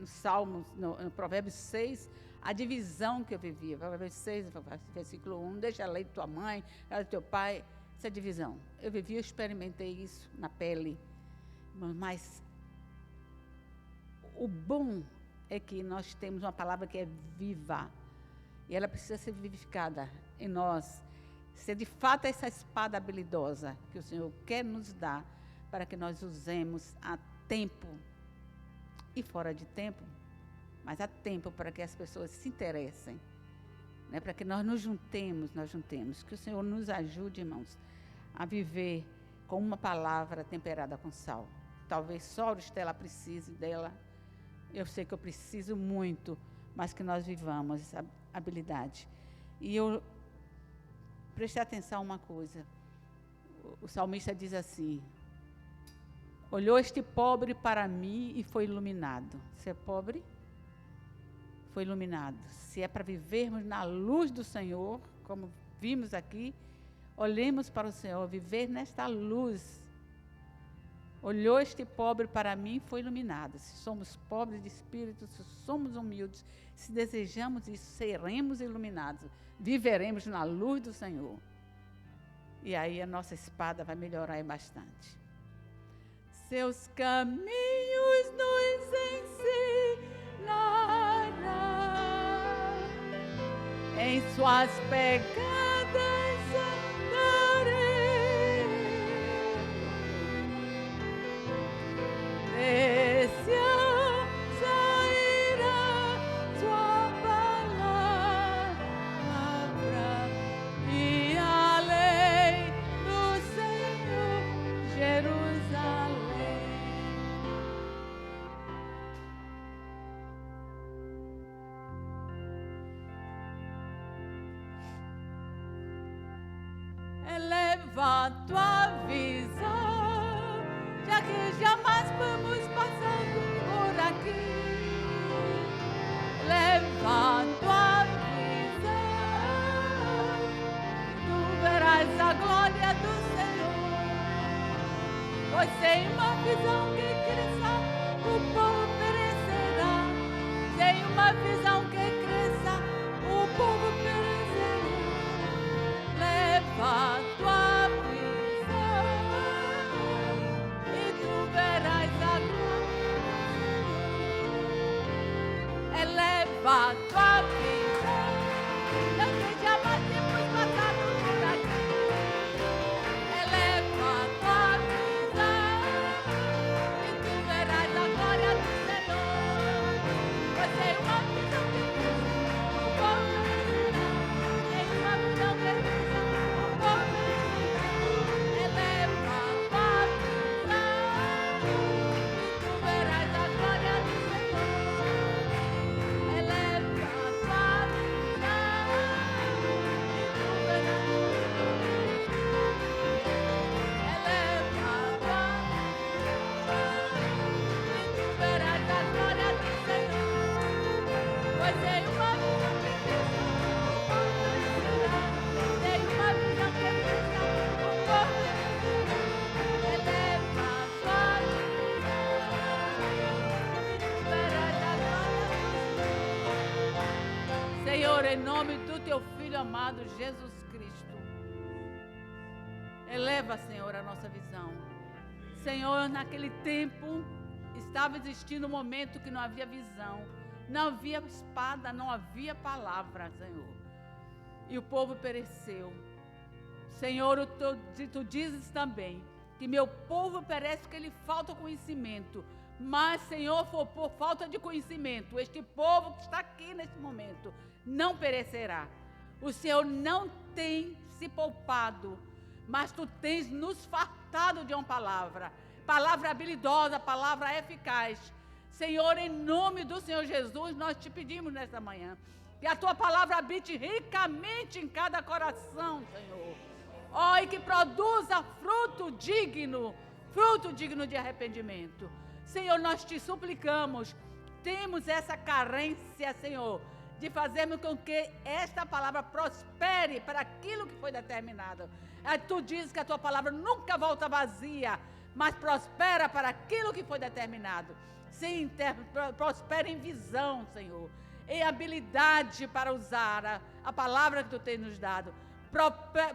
Salmo, no Provérbios 6, a divisão que eu vivia. Provérbios 6, versículo 1, deixa a lei de tua mãe, a lei do teu pai. Essa divisão. Eu vivi, eu experimentei isso na pele. Mas o bom é que nós temos uma palavra que é viva. E ela precisa ser vivificada em nós. Ser de fato essa espada habilidosa que o Senhor quer nos dar para que nós usemos a tempo e fora de tempo, mas há tempo para que as pessoas se interessem, né? Para que nós nos juntemos. Que o Senhor nos ajude, irmãos, a viver com uma palavra temperada com sal. Talvez só a Estela precise dela. Eu sei que eu preciso muito, mas que nós vivamos essa habilidade. E eu prestei atenção a uma coisa. O salmista diz assim: olhou este pobre para mim e foi iluminado. Se é pobre, foi iluminado. Se é para vivermos na luz do Senhor, como vimos aqui, olhemos para o Senhor, viver nesta luz. Olhou este pobre para mim e foi iluminado. Se somos pobres de espírito, se somos humildes, se desejamos isso, seremos iluminados. Viveremos na luz do Senhor. E aí a nossa espada vai melhorar bastante. Seus caminhos nos ensinará, em suas pegadas andarei. Desse sairá sua palavra e a lei do Senhor, Jerusalém. Eleva tua visão, já que jamais vamos passando por aqui. Leva tua visão, tu verás a glória do Senhor. Pois sem uma visão que cresça, o povo perecerá. Sem uma visão que cresça, o povo perecerá. Leva tua visão e tu verás a glória. Eleva tua visão, não que jamais temos passado por aqui. Eleva tua visão e tu verás a glória do Senhor. Pois tem uma visão que cresce, o povo perecerá. Tem uma visão que cresce, o povo perecerá. Eleva tua visão e tu verás a glória do Senhor. Eleva tua visão e tu verás. Eleva tua visão e tu verás a glória do Senhor. Pois tem uma visão que cresce, o povo perecerá. Tem uma visão que cresce, o povo perecerá. Eleva tua visão e tu verás a glória do Senhor. Senhor, em nome do teu Filho amado Jesus Cristo, eleva, Senhor, a nossa visão. Senhor, naquele tempo estava existindo um momento que não havia visão, não havia espada, não havia palavra, Senhor. E o povo pereceu. Senhor, tu dizes também que meu povo perece porque lhe falta conhecimento. Mas, Senhor, por falta de conhecimento, este povo que está aqui nesse momento não perecerá. O Senhor não tem se poupado, mas tu tens nos fartado de uma palavra habilidosa, palavra eficaz. Senhor, em nome do Senhor Jesus, nós te pedimos nesta manhã que a tua palavra habite ricamente em cada coração, Senhor. E que produza fruto digno de arrependimento. Senhor, nós te suplicamos, temos essa carência, Senhor, de fazermos com que esta palavra prospere para aquilo que foi determinado. Tu dizes que a tua palavra nunca volta vazia, mas prospera para aquilo que foi determinado. Sim, prospera em visão, Senhor, em habilidade para usar a palavra que tu tens nos dado.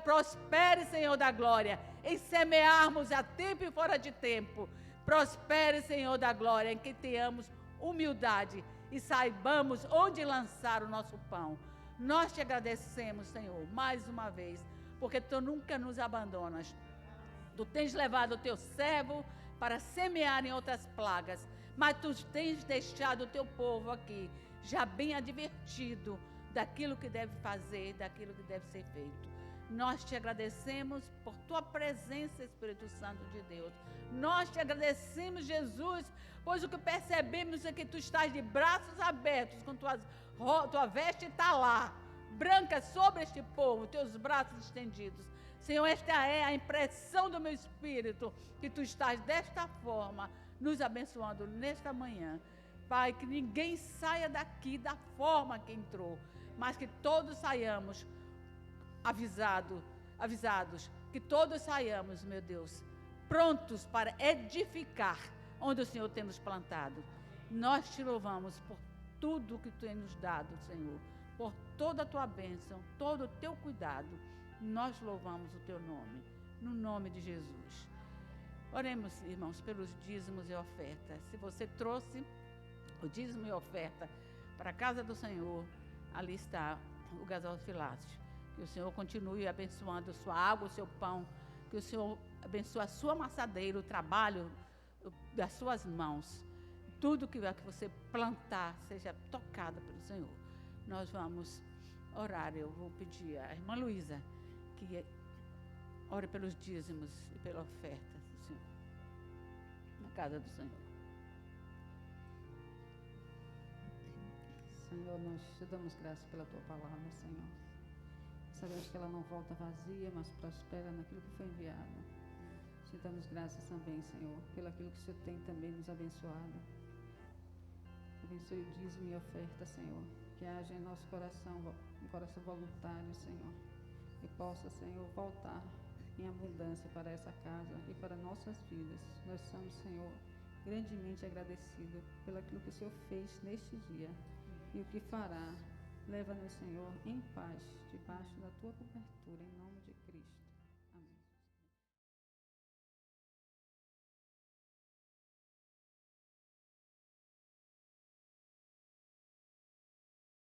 Prospere, Senhor da glória, em semearmos a tempo e fora de tempo. Prospere, Senhor da glória, em que tenhamos humildade e saibamos onde lançar o nosso pão. Nós te agradecemos, Senhor, mais uma vez, porque tu nunca nos abandonas. Tu tens levado o teu servo para semear em outras plagas, mas tu tens deixado o teu povo aqui, já bem advertido daquilo que deve fazer, daquilo que deve ser feito. Nós te agradecemos por tua presença, Espírito Santo de Deus. Nós te agradecemos, Jesus, pois o que percebemos é que tu estás de braços abertos, com tua veste está lá, branca sobre este povo, teus braços estendidos. Senhor, esta é a impressão do meu espírito, que tu estás desta forma, nos abençoando nesta manhã. Pai, que ninguém saia daqui da forma que entrou, mas que todos saiamos avisados, que todos saiamos, meu Deus, prontos para edificar onde o Senhor tem nos plantado. Nós te louvamos por tudo que tu tens nos dado, Senhor, por toda a tua bênção, todo o teu cuidado. Nós louvamos o teu nome, no nome de Jesus. Oremos, irmãos, pelos dízimos e ofertas. Se você trouxe o dízimo e oferta para a casa do Senhor, ali está o gasofilácio. Que o Senhor continue abençoando a sua água, o seu pão. Que o Senhor abençoe a sua amassadeira, o trabalho das suas mãos. Tudo que você plantar seja tocado pelo Senhor. Nós vamos orar. Eu vou pedir à irmã Luísa que ore pelos dízimos e pela oferta do Senhor, na casa do Senhor. Senhor, nós te damos graças pela tua palavra, Senhor. Sabemos que ela não volta vazia, mas prospera naquilo que foi enviado. Te damos graças também, Senhor, pelo aquilo que o Senhor tem também nos abençoado. Abençoe o dízimo e oferta, Senhor. Que haja em nosso coração, um coração voluntário, Senhor. Que possa, Senhor, voltar em abundância para essa casa e para nossas vidas. Nós somos, Senhor, grandemente agradecidos pelo aquilo que o Senhor fez neste dia e o que fará. Leva-nos, Senhor, em paz, debaixo da tua cobertura, em nome de Cristo.